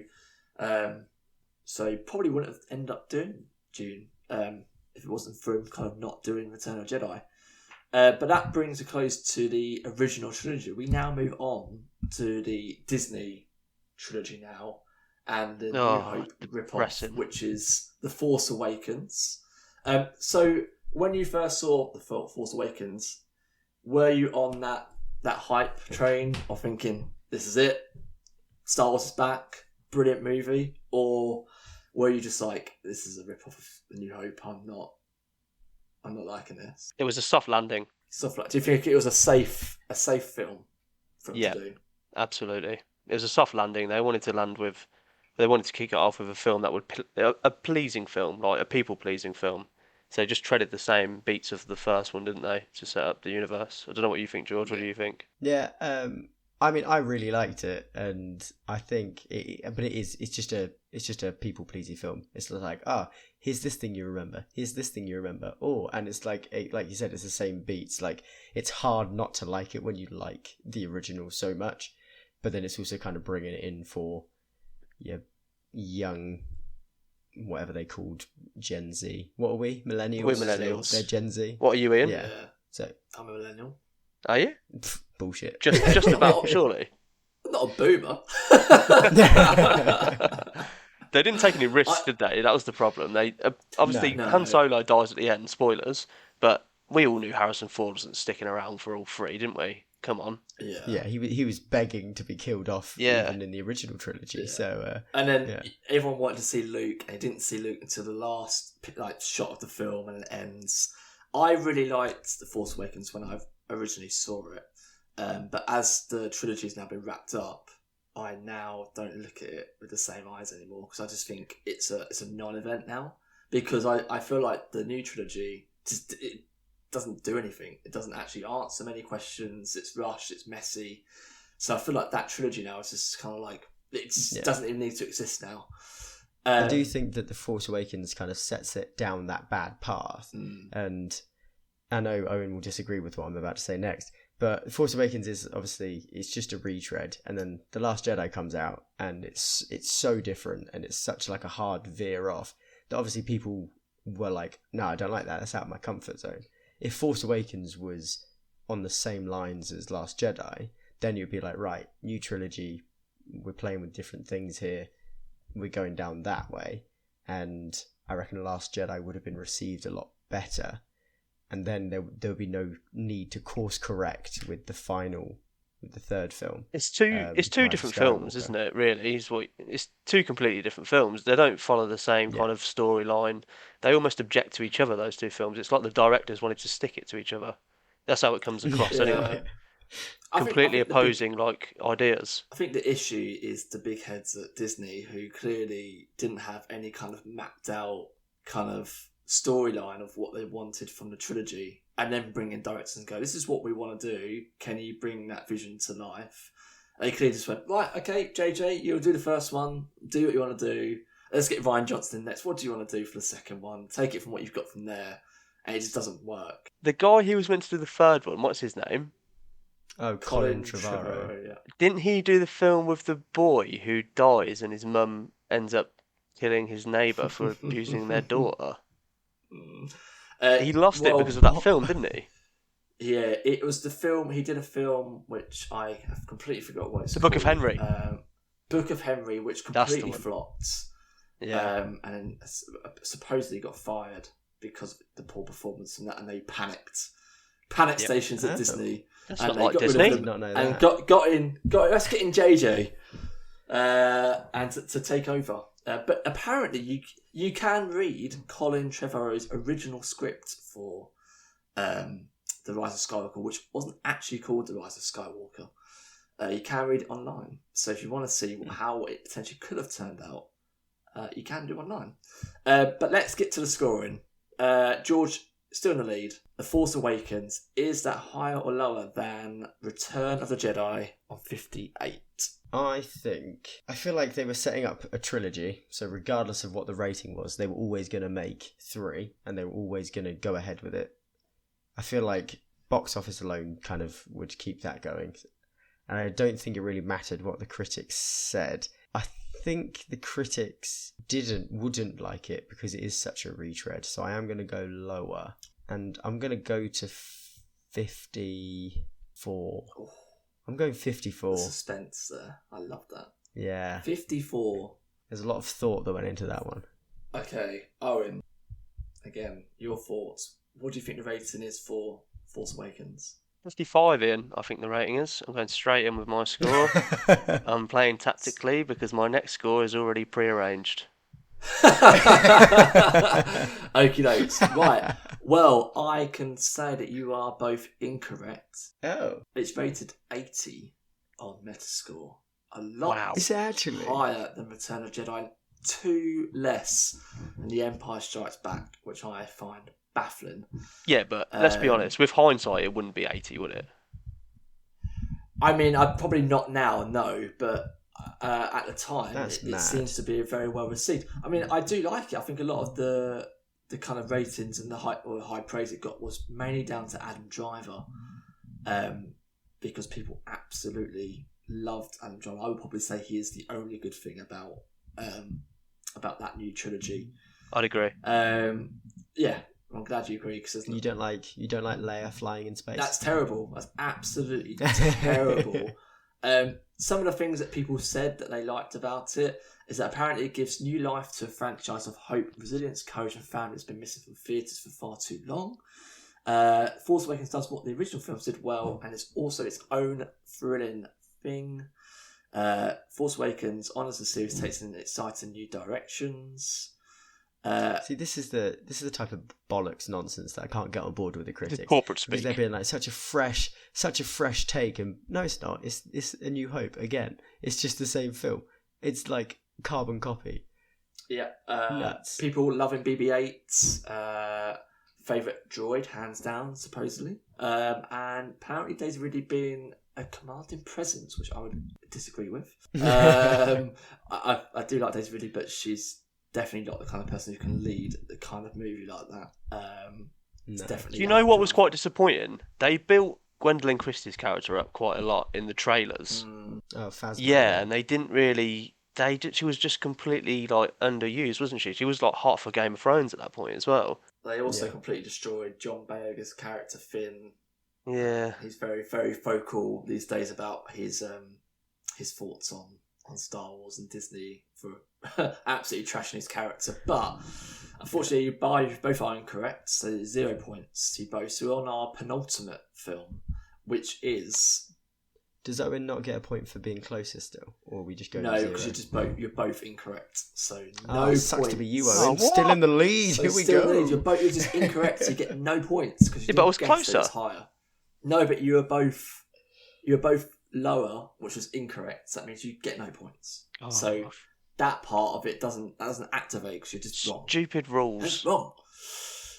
he probably wouldn't have ended up doing Dune if it wasn't for him kind of not doing Return of the Jedi. But that brings a close to the original trilogy. We now move on to the Disney trilogy now, and the New Hope rip-off, depressing. which is The Force Awakens. So when you first saw The Force Awakens, were you on that hype train of thinking, this is it, Star Wars is back, brilliant movie, or were you just like, this is a rip-off of The New Hope, I'm not liking this? It was a soft landing. Stuff like, do you think it was a safe film for them Yeah. to do? Absolutely. It was a soft landing. They wanted to kick it off with a film that would a pleasing film, like a people-pleasing film. So they just treaded the same beats of the first one, didn't they, to set up the universe? I don't know what you think, George. What do you think? Yeah, I mean, I really liked it, and I think it's just a people pleasing film. It's like, here's this thing you remember, here's this thing you remember. Oh, and it's like you said, it's the same beats. Like, it's hard not to like it when you like the original so much, but then it's also kind of bringing it in for young, whatever they called, Gen Z. What are we? Millennials? We're millennials. They're Gen Z. What are you, Ian? Yeah. So I'm a millennial. Are you? bullshit. Just about, surely. I'm not a boomer. They didn't take any risks, did they? That was the problem. They obviously No. Han Solo dies at the end. Spoilers, but we all knew Harrison Ford wasn't sticking around for all 3, didn't we? Come on. Yeah, he was begging to be killed off even in the original trilogy. Yeah. So and then everyone wanted to see Luke, and didn't see Luke until the last shot of the film, and it ends. I really liked The Force Awakens when I originally saw it, but as the trilogy has now been wrapped up, I now don't look at it with the same eyes anymore, because I just think it's a non-event now, because I feel like the new trilogy it doesn't do anything. It doesn't actually answer many questions. It's rushed. It's messy. So I feel like that trilogy now is just kind of like it doesn't even need to exist now. I do think that The Force Awakens kind of sets it down that bad path, and I know Owen will disagree with what I'm about to say next, But Force Awakens is obviously it's just a retread, and then The Last Jedi comes out, and it's so different, and it's such like a hard veer off that obviously people were like, "No, I don't like that. That's out of my comfort zone." If Force Awakens was on the same lines as Last Jedi, then you'd be like, right, new trilogy, we're playing with different things here, we're going down that way, and I reckon The Last Jedi would have been received a lot better. And then there would be no need to course correct with the third film. It's two Rise of different films, Skywalker. isn't it? Really, it's two completely different films. They don't follow the same kind of storyline. They almost object to each other. Those two films. It's like the directors wanted to stick it to each other. That's how it comes across, anyway. Completely opposing ideas. I think the issue is the big heads at Disney who clearly didn't have any kind of mapped out kind of storyline of what they wanted from the trilogy, and then bring in directors and go, this is what we want to do, can you bring that vision to life? And they clearly just went, right, okay, JJ, you'll do the first one, do what you want to do, let's get Ryan Johnson in next, what do you want to do for the second one, take it from what you've got from there, and it just doesn't work. The guy who was meant to do the third one, what's his name? Oh, Colin Trevorrow. Yeah. Didn't he do the film with the boy who dies and his mum ends up killing his neighbour for abusing their daughter? He lost it because of that film, didn't he? Yeah, it was the film. He did a film which I have completely forgot what it's The called. Book of Henry. Book of Henry, which completely flopped. Yeah. And then supposedly got fired because of the poor performance and that, and they panicked. Panic stations at Disney. That's and not like Disney. And got in. Let's get in JJ, and to take over. But apparently, you can read Colin Trevorrow's original script for The Rise of Skywalker, which wasn't actually called The Rise of Skywalker. You can read it online. So if you want to see how it potentially could have turned out, you can do online. But let's get to the scoring. George, still in the lead. The Force Awakens, is that higher or lower than Return of the Jedi on 58? I feel like they were setting up a trilogy, so regardless of what the rating was, they were always going to make 3, and they were always going to go ahead with it. I feel like box office alone kind of would keep that going. And I don't think it really mattered what the critics said. I think the critics wouldn't like it because it is such a retread, so I am going to go lower. And I'm going to go to 54. I'm going 54. The suspense there. I love that. Yeah. 54. There's a lot of thought that went into that one. Okay, Owen, again, your thoughts. What do you think the rating is for Force Awakens? 55, Ian, I think the rating is. I'm going straight in with my score. I'm playing tactically because my next score is already prearranged. Okie dokes. Right. Well, I can say that you are both incorrect. Oh. It's rated 80 on Metascore. A lot Is it actually higher than Return of the Jedi. 2 less than The Empire Strikes Back, which I find baffling. Yeah, but let's be honest. With hindsight, it wouldn't be 80, would it? I mean, I'd probably not now, no, but at the time, it mad. seems to be very well received. I mean, I do like it. I think a lot of the kind of ratings and the high praise it got was mainly down to Adam Driver, because people absolutely loved Adam Driver. I would probably say he is the only good thing about that new trilogy. I'd agree. Yeah, I'm glad you agree because you don't like Leia flying in space. That's terrible. That's absolutely terrible. Some of the things that people said that they liked about it is that apparently it gives new life to a franchise of hope, resilience, courage, and family that's been missing from theatres for far too long. Force Awakens does what the original films did well, and it's also its own thrilling thing. Force Awakens honours the series, takes in exciting new directions. See, this is the type of bollocks nonsense that I can't get on board with the critics. It's corporate speak. Because they're being like such a fresh take, and no, it's not. It's A New Hope again. It's just the same film. It's like carbon copy. Yeah, nuts. People loving BB-8. Favourite droid, hands down, supposedly. And apparently Daisy Ridley being a commanding presence, which I would disagree with. I do like Daisy Ridley, but she's definitely not the kind of person who can lead the kind of movie like that. It's definitely. Do you know what was quite disappointing? They built Gwendolyn Christie's character up quite a lot in the trailers. Oh, Phasma. Yeah, and they didn't really. She was just completely like underused, wasn't she? She was like hot for Game of Thrones at that point as well. They also completely destroyed John Boyega's character Finn. Yeah, He's very, very vocal these days about his thoughts on Star Wars and Disney for absolutely trashing his character. But unfortunately, you both are incorrect. So 0 points to you both. So we're on our penultimate film, which is. Does Owen not get a point for being closer still, or we just go? No, to 0? because you're both incorrect. So no Oh, points. sucks to be you, Oh, Owen. Still in the lead. So Here we still go. lead. You're just incorrect. So you get no points because Yeah, but I was guess closer. that it's higher. No, but you were both lower, which was incorrect. So that means you get no points. Oh, So that part of it doesn't activate because you're just wrong. stupid That's rules. wrong.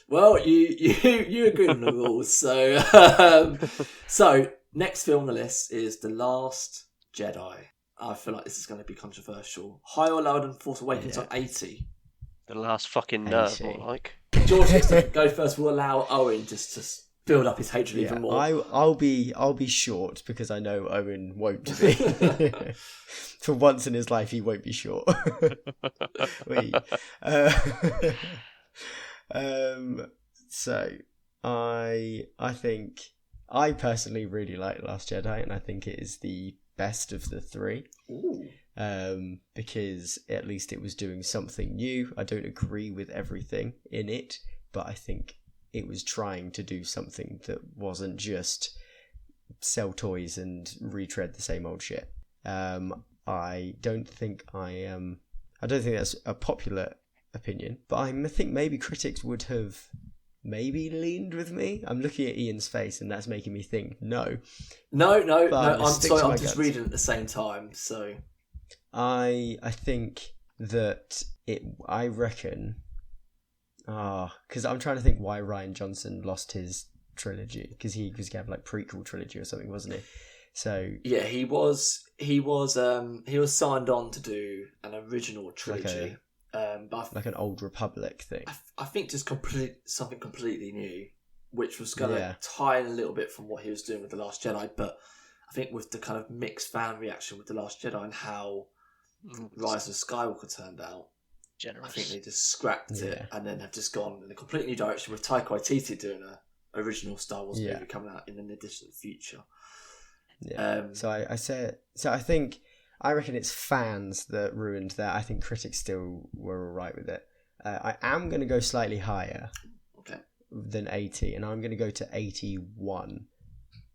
Well, you agree on the rules. So next film on the list is The Last Jedi. I feel like this is going to be controversial. Higher or lower than Force Awakens on 80? The last fucking nerve, 80. more like. George gets to go first. We'll allow Owen just to build up his hatred even more. I'll be short because I know Owen won't be. For once in his life, he won't be short. Wait. So I think I personally really like Last Jedi, and I think it is the best of the three. Ooh. Because at least it was doing something new. I don't agree with everything in it, but I think it was trying to do something that wasn't just sell toys and retread the same old shit. I don't think that's a popular opinion, but I think maybe critics would have maybe leaned with me. I'm looking at Ian's face, and that's making me think no. No. I'm stick sorry. to I'm my just guns. reading at the same time. So I think that I reckon. Because I'm trying to think why Rian Johnson lost his trilogy, because he was going to have like prequel trilogy or something, wasn't he? So yeah, he was signed on to do an original trilogy, but like an Old Republic thing. I think just something completely new, which was going to Yeah. tie in a little bit from what he was doing with The Last Jedi. But I think with the kind of mixed fan reaction with The Last Jedi and how Rise of Skywalker turned out, I think Generous. they just scrapped it and then have just gone in a completely new direction with Taika Waititi doing an original Star Wars movie coming out in the distant future. Yeah. I reckon it's fans that ruined that. I think critics still were alright with it. I am going to go slightly higher than 80, and I'm going to go to 81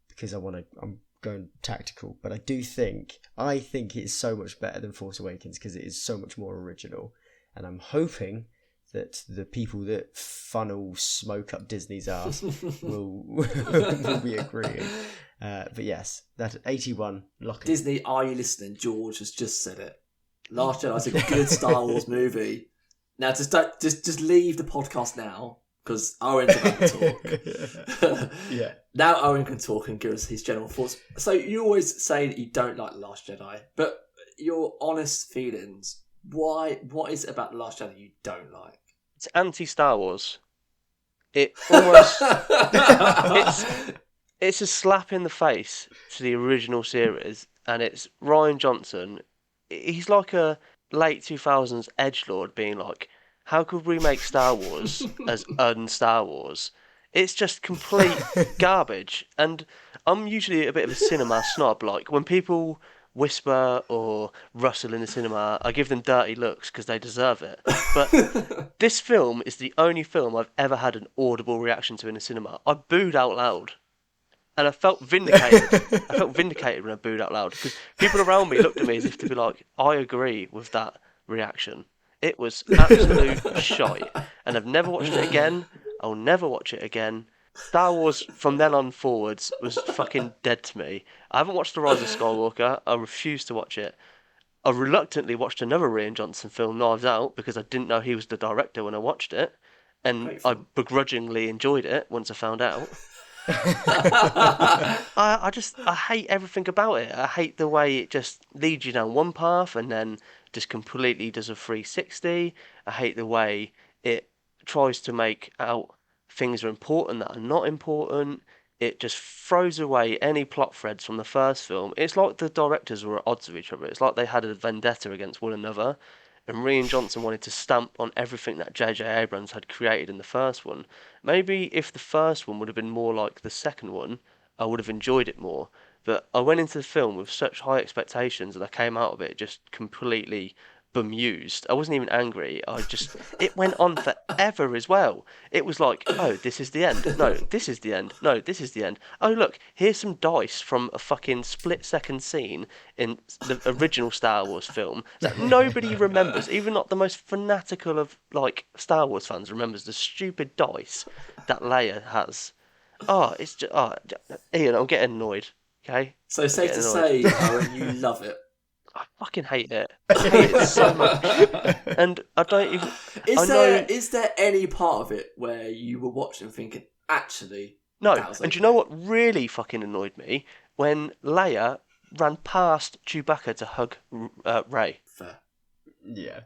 because I'm going tactical. But I think it's so much better than Force Awakens because it is so much more original. And I'm hoping that the people that funnel smoke up Disney's ass will be agreeing. But yes, that 81 lock. Disney, are you listening? George has just said it. Last Jedi is a good Star Wars movie. Now, just leave the podcast now because Owen's about to talk. Yeah. Now Owen can talk and give us his general thoughts. So you always say that you don't like The Last Jedi, but your honest feelings. Why? What is it about The Last Jedi you don't like? It's anti-Star Wars. It almost it's a slap in the face to the original series, and it's Rian Johnson. He's like a late 2000s edgelord being like, how could we make Star Wars as un-Star Wars? It's just complete garbage. And I'm usually a bit of a cinema snob. Like, when people whisper or rustle in the cinema, I give them dirty looks because they deserve it. But this film is the only film I've ever had an audible reaction to in a cinema. I booed out loud. And I felt vindicated. When I booed out loud because people around me looked at me as if to be like, I agree with that reaction. It was absolute shite. And I've never watched it again. I'll never watch it again. Star Wars from then on forwards was fucking dead to me. I haven't watched The Rise of Skywalker. I refuse to watch it. I reluctantly watched another Rian Johnson film, Knives Out, because I didn't know he was the director when I watched it. And I begrudgingly enjoyed it once I found out. I hate everything about it. I hate the way it just leads you down one path and then just completely does a 360. I hate the way it tries to make out things are important that are not important. it just throws away any plot threads from the first film. It's like the directors were at odds with each other. It's like they had a vendetta against one another, and Rian Johnson wanted to stamp on everything that J.J. Abrams had created in the first one. Maybe if the first one would have been more like the second one, I would have enjoyed it more. But I went into the film with such high expectations, and I came out of it just completely bemused. I wasn't even angry. It went on forever as well. It was like, oh, this is the end. No, this is the end. No, this is the end. Oh, look, here's some dice from a fucking split-second scene in the original Star Wars film that nobody remembers. Even not the most fanatical of like Star Wars fans remembers the stupid dice that Leia has. Oh, it's just Ian, I'm getting annoyed. Okay. So safe to say, Owen, you love it. I fucking hate it. I hate it so much. And I don't even... Is there any part of it where you were watching thinking, actually... No, that was and do you know what really fucking annoyed me? When Leia ran past Chewbacca to hug Rey. Fair. Yeah.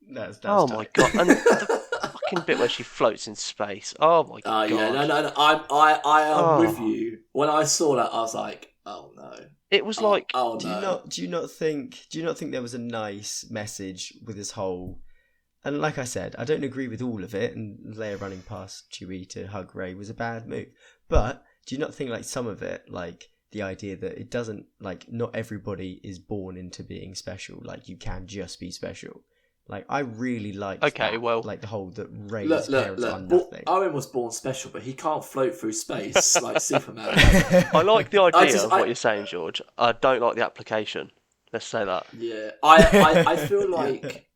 That's oh tight. my god. And the fucking bit where she floats in space. Oh my god. Yeah, no. I am with you. When I saw that, I was like, oh no. It was like... Oh Do no. you not think there was a nice message with this whole... And like I said, I don't agree with all of it, and Leia running past Chewie to hug Rey was a bad move. But do you not think like some of it, like the idea that it doesn't, like, not everybody is born into being special, like you can just be special. Like, I really like that. Well... Like the whole that Rey's parents are nothing. Owen was born special, but he can't float through space like Superman. I like the idea of what you're saying, George. I don't like the application. Let's say that. Yeah. I feel like...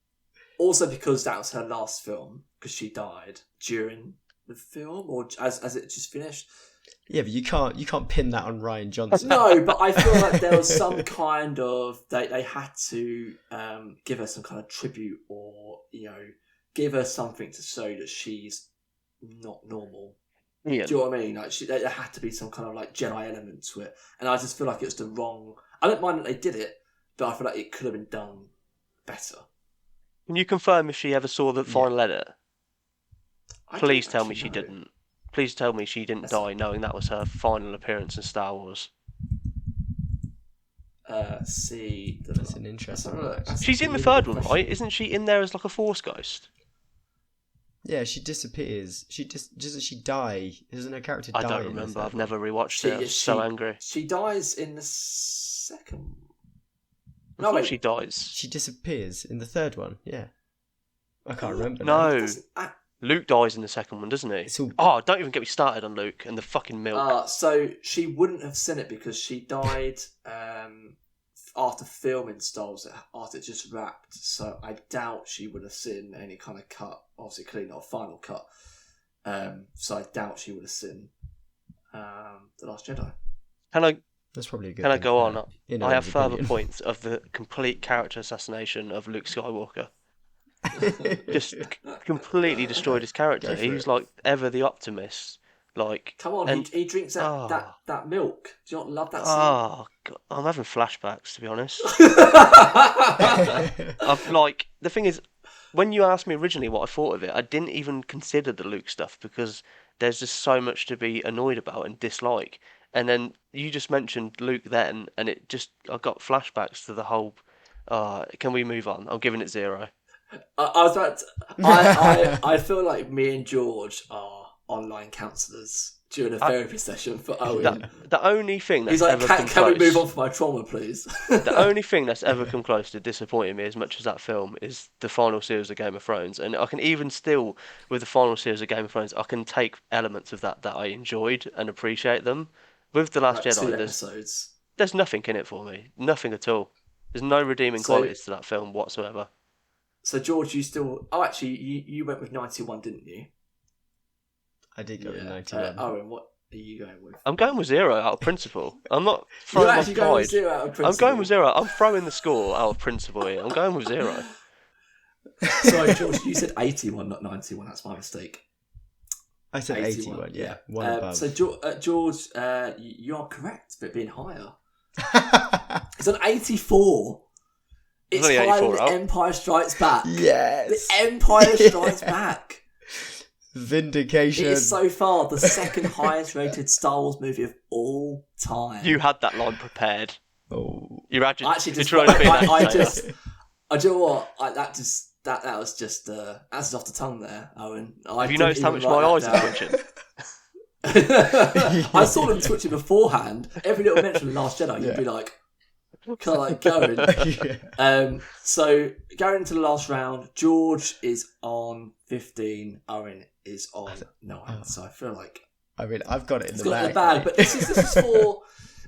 Also because that was her last film, because she died during the film, or as it just finished. Yeah, but you can't pin that on Rian Johnson. No, but I feel like there was some kind of they had to give her some kind of tribute, or give her something to show that she's not normal. Yeah. Do you know what I mean? Like there had to be some kind of like Jedi element to it, and I just feel like it was the wrong. I don't mind that they did it, but I feel like it could have been done better. Can you confirm if she ever saw the final edit? Please tell me she know. didn't. Please tell me she didn't die knowing that was her final appearance in Star Wars. See, That's an interesting one. She's in the third one, right? Isn't she in there as like a Force ghost? Yeah, she disappears. Doesn't she die? Doesn't her character die? I don't remember. I've never rewatched it. I'm so angry. She dies in the second. No, wait. She dies. She disappears in the third one. Yeah, I can't remember. No, Luke dies in the second one, doesn't he? Oh, don't even get me started on Luke and the fucking milk. So she wouldn't have seen it because she died after filming Star Wars, after it just wrapped. So I doubt she would have seen any kind of cut. Obviously, clearly not a final cut. So I doubt she would have seen The Last Jedi. That's probably a good. Can I go on? I have further opinion. points of the complete character assassination of Luke Skywalker. Just completely destroyed his character. He's like ever the optimist. Like, come on, he drinks that milk. Do you not love that scene? Oh God, I'm having flashbacks, to be honest. The thing is, when you asked me originally what I thought of it, I didn't even consider the Luke stuff because there's just so much to be annoyed about and dislike. And then you just mentioned Luke then, and I got flashbacks to the whole. Can we move on? I'm giving it 0. I feel like me and George are online counsellors during a therapy session for Owen. The only thing that's he's like, ever come can we close, move on from my trauma, please? The only thing that's ever come close to disappointing me as much as that film is the final series of Game of Thrones. And I can even still, with the final series of Game of Thrones, I can take elements of that I enjoyed and appreciate them. With The Last Jedi, there's nothing in it for me. Nothing at all. There's no redeeming qualities to that film whatsoever. So, George, you still... Oh, actually, you went with 91, didn't you? I did go with 91. Owen, what are you going with? I'm going with 0 out of principle. I'm not throwing my pride. Going with 0 out of principle? I'm going with 0. I'm throwing the score out of principle here. I'm going with 0. Sorry, George, you said 81, not 91. That's my mistake. I said 81, yeah. One above. So, George, you are correct, but being higher. It's on 84. It's higher than The Empire Strikes Back. Yes. The Empire Strikes Back. Vindication. It is so far the second highest rated Star Wars movie of all time. You had that line prepared. Oh. You're actually, I actually just, you're trying to be that I traitor. just, I do you know what? That was just that's off the tongue there, Owen. Have you noticed how much my eyes are twitching? I saw them twitching beforehand. Every little mention of The Last Jedi, you'd be like, kind of like going. So going into the last round, George is on 15. Owen is on 9. So I feel like I mean, I've got it in he's the got it in bag. the bag. mate. But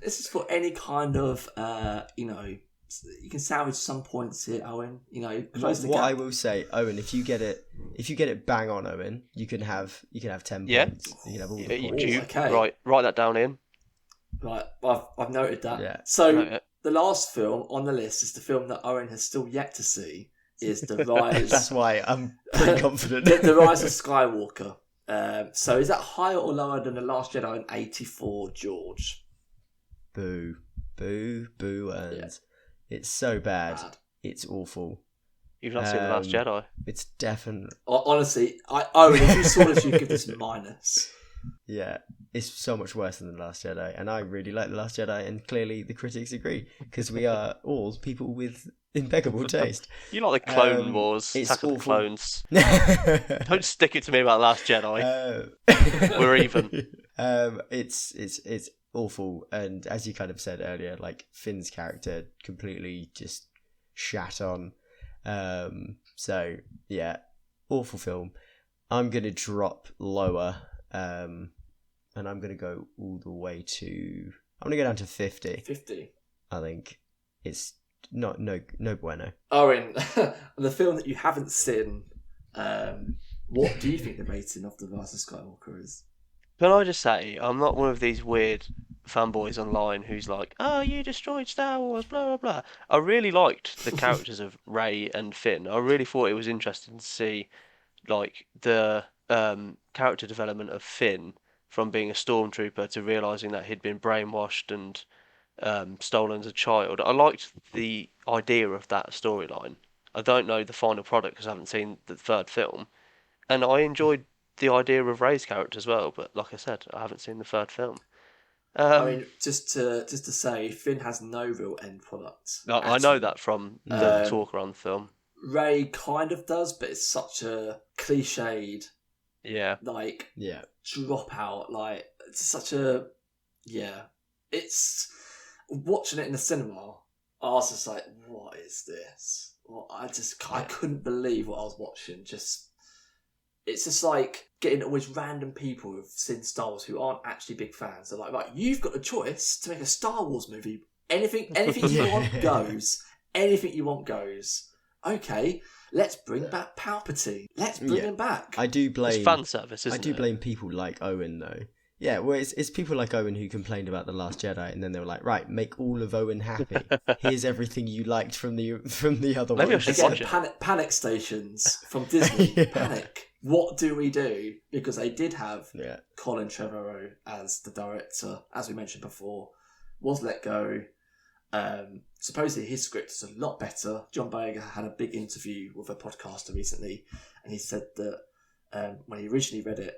this is for any kind of you can salvage some points here, Owen. Close the What gap. I will say, Owen, if you get it bang on, Owen, you can have 10 Yeah. points. You can have all the You points. do. okay. Right, write that down in. Right, I've noted that. Yeah. So Note it. the last film on the list is the film that Owen has still yet to see. Is the Rise? That's why I'm pretty confident. the Rise of Skywalker. So is that higher or lower than The Last Jedi in '84, George? Boo, boo, boo, and Yeah. it's so bad. Bad. It's awful. You've not seen The Last Jedi. It's definitely, Honestly, Owen, if you saw this, you'd give this minus. yeah, it's so much worse than The Last Jedi, and I really like The Last Jedi, and clearly the critics agree, because we are all people with impeccable taste. You like the Clone Wars, it's Attack of the awful. Clones. Don't stick it to me about The Last Jedi. We're even. It's awful, and as you kind of said earlier, like Finn's character completely just shat on. So yeah, awful film. I'm gonna drop lower, and I'm gonna go all the way to. I'm gonna go down to 50. 50. I think it's no bueno. Owen, the film that you haven't seen, what do you think the rating of The Rise of Skywalker is? Can I just say, I'm not one of these weird fanboys online who's like, oh, you destroyed Star Wars, blah, blah, blah. I really liked the characters of Rey and Finn. I really thought it was interesting to see, like, the character development of Finn from being a stormtrooper to realising that he'd been brainwashed and stolen as a child. I liked the idea of that storyline. I don't know the final product because I haven't seen the third film. And I enjoyed the idea of Rey's character as well, but like I said, I haven't seen the third film. I mean, just to say, Finn has no real end product. I know that from the talk around the film. Rey kind of does, but it's such a cliched, Yeah. like, Yeah. dropout. Like, it's such a, yeah. It's, watching it in the cinema, I was just like, what is this? Well, I couldn't believe what I was watching. It's just like getting always random people who've seen Star Wars who aren't actually big fans. They're like, right, you've got a choice to make a Star Wars movie. Anything you want goes. Anything you want goes. Okay, let's bring back Palpatine. Let's bring him back. I do blame. It's fan service, isn't it? I do blame people like Owen though. Yeah, well, it's people like Owen who complained about The Last Jedi, and then they were like, right, make all of Owen happy. Here's everything you liked from the other Maybe I ones. should Again, watch it. panic stations from Disney. Yeah. Panic. What do we do? Because they did have Yeah. Colin Trevorrow as the director, as we mentioned before, was let go. Supposedly his script is a lot better. John Boyega had a big interview with a podcaster recently, and he said that when he originally read it,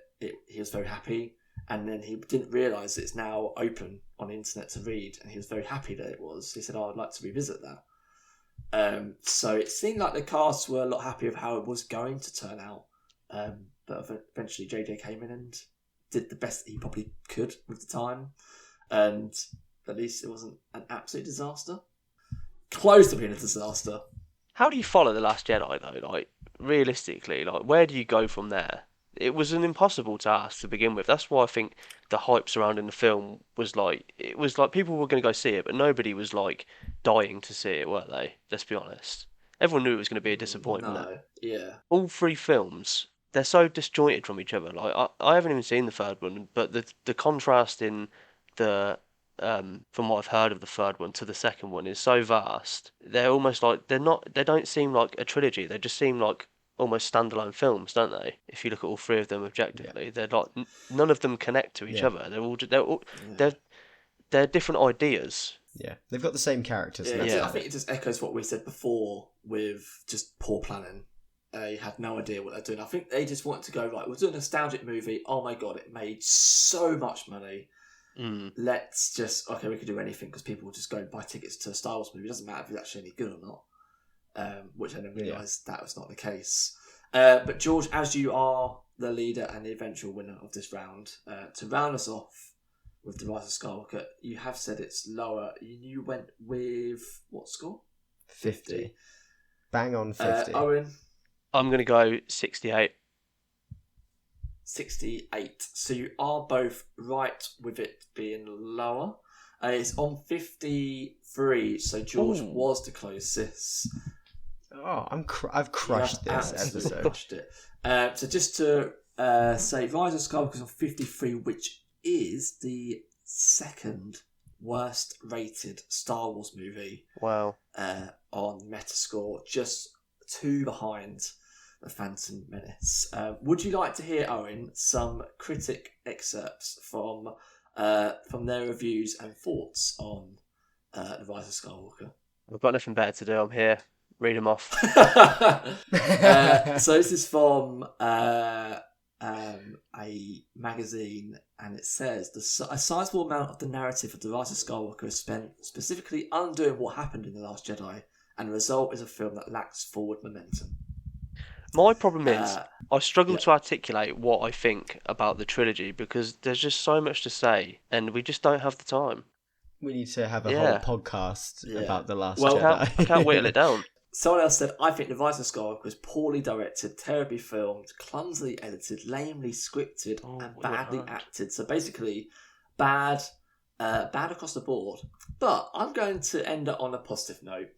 he was very happy, and then he didn't realise it's now open on the internet to read, and he was very happy that it was. He said, I'd like to revisit that. So it seemed like the cast were a lot happier with how it was going to turn out. But eventually JJ came in and did the best he probably could with the time, and at least it wasn't an absolute disaster. Close to being a disaster. How do you follow The Last Jedi, though? Like, realistically, like, where do you go from there? It was an impossible task to begin with. That's why I think the hype surrounding the film was like, it was like people were going to go see it, but nobody was like dying to see it, were they? Let's be honest. Everyone knew it was going to be a disappointment. No, yeah. All three films, they're so disjointed from each other. Like I haven't even seen the third one, but the contrast in the from what I've heard of the third one to the second one is so vast. They're almost like they don't seem like a trilogy. They just seem like almost standalone films, don't they? If you look at all three of them objectively, they're like none of them connect to each other. They're different ideas. Yeah, they've got the same characters. Yeah, that's Yeah. I think it just echoes what we said before with just poor planning. they had no idea what they're doing. I think they just wanted to go, right, we'll do a nostalgic movie. Oh my God, it made so much money. Let's just, okay, we could do anything because people will just go and buy tickets to a Star Wars movie. It doesn't matter if it's actually any good or not. Which I then realised that was not the case. But George, as you are the leader and the eventual winner of this round, to round us off with The Rise of Skywalker, you have said it's lower. You went with what score? 50. Bang on 50. Owen? I'm going to go 68. 68. So you are both right with it being lower. It's on 53, so George was the closest. Oh, I've crushed this episode. Crushed it. So just to say, Rise of Skywalker is on 53, which is the second worst rated Star Wars movie. Wow. On Metascore, just 2 behind The Phantom Menace. Would you like to hear, Owen, some critic excerpts from their reviews and thoughts on The Rise of Skywalker? I've got nothing better to do. I'm here. Read them off. So this is from a magazine, and it says a sizable amount of the narrative of The Rise of Skywalker is spent specifically undoing what happened in The Last Jedi, and the result is a film that lacks forward momentum. My problem is I struggle to articulate what I think about the trilogy because there's just so much to say, and we just don't have the time. We need to have a whole podcast about The Last Jedi. I can't whittle it down. Someone else said, I think The Rise of Skywalker was poorly directed, terribly filmed, clumsily edited, lamely scripted, and badly acted. So basically, bad across the board. But I'm going to end it on a positive note.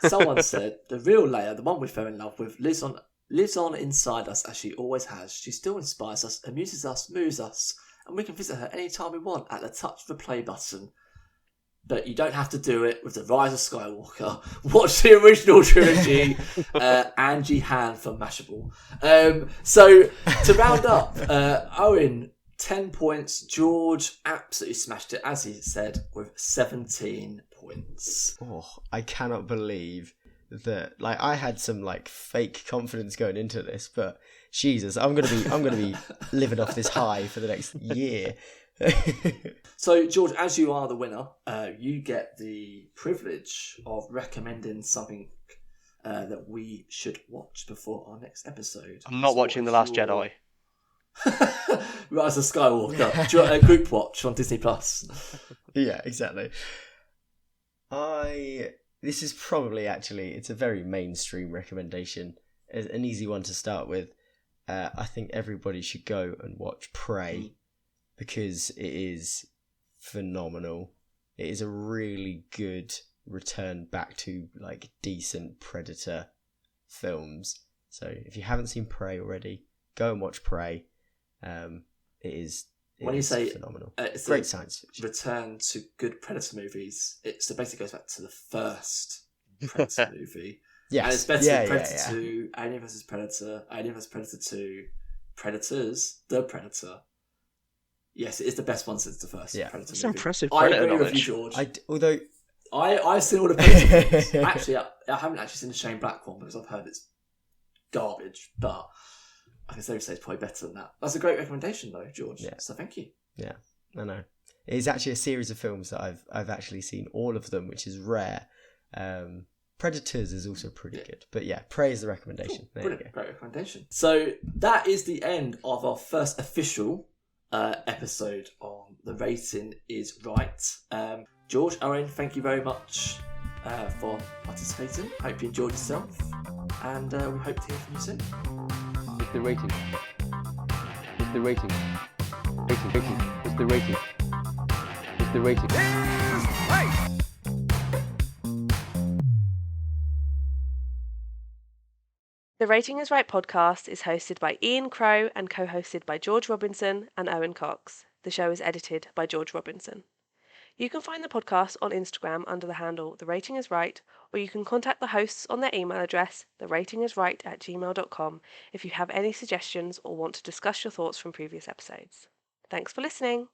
Someone said, the real Leia, the one we fell in love with, lives on inside us as she always has. She still inspires us, amuses us, moves us, and we can visit her anytime we want at the touch of the play button. But you don't have to do it with The Rise of Skywalker. Watch the original trilogy, Angie Han from Mashable. So, to round up, Owen, 10 points. George absolutely smashed it, as he said, with 17 points. Oh, I cannot believe that. Like, I had some fake confidence going into this, but Jesus, I'm gonna be living off this high for the next year. So, George, as you are the winner, you get the privilege of recommending something that we should watch before our next episode. I'm not watching The Last Jedi. Rise of Skywalker. A group watch on Disney Plus. Yeah, exactly. This is probably it's a very mainstream recommendation. It's an easy one to start with. I think everybody should go and watch Prey. Because it is phenomenal. It is a really good return back to decent Predator films. So if you haven't seen Prey already, go and watch Prey. It is phenomenal. It's great science fiction. Return to good Predator movies. It basically goes back to the first Predator movie. Yes. And it's better than Predator 2, Alien vs Predator, Alien vs Predator 2, Predators, The Predator. Yes, it is the best one since the first Predator movie. That's impressive I Predator agree knowledge. with you, George. Although I've seen all the Predator films. Actually, I haven't actually seen the Shane Black one because I've heard it's garbage, but I can safely say it's probably better than that. That's a great recommendation, though, George. Yeah. So thank you. Yeah, I know. It is actually a series of films that I've actually seen all of them, which is rare. Predators is also pretty good. But yeah, Prey is the recommendation. Cool. There you go. Great recommendation. So that is the end of our first official episode on The Rating is Right. George, Owen, thank you very much for participating. Hope you enjoyed yourself, and we hope to hear from you soon. It's the rating. It's the rating. Rating. It's the rating. It's the rating. The Rating is Right podcast is hosted by Ian Crowe and co-hosted by George Robinson and Owen Cox. The show is edited by George Robinson. You can find the podcast on Instagram under the handle The Rating is Right, or you can contact the hosts on their email address, theratingisright@gmail.com, if you have any suggestions or want to discuss your thoughts from previous episodes. Thanks for listening.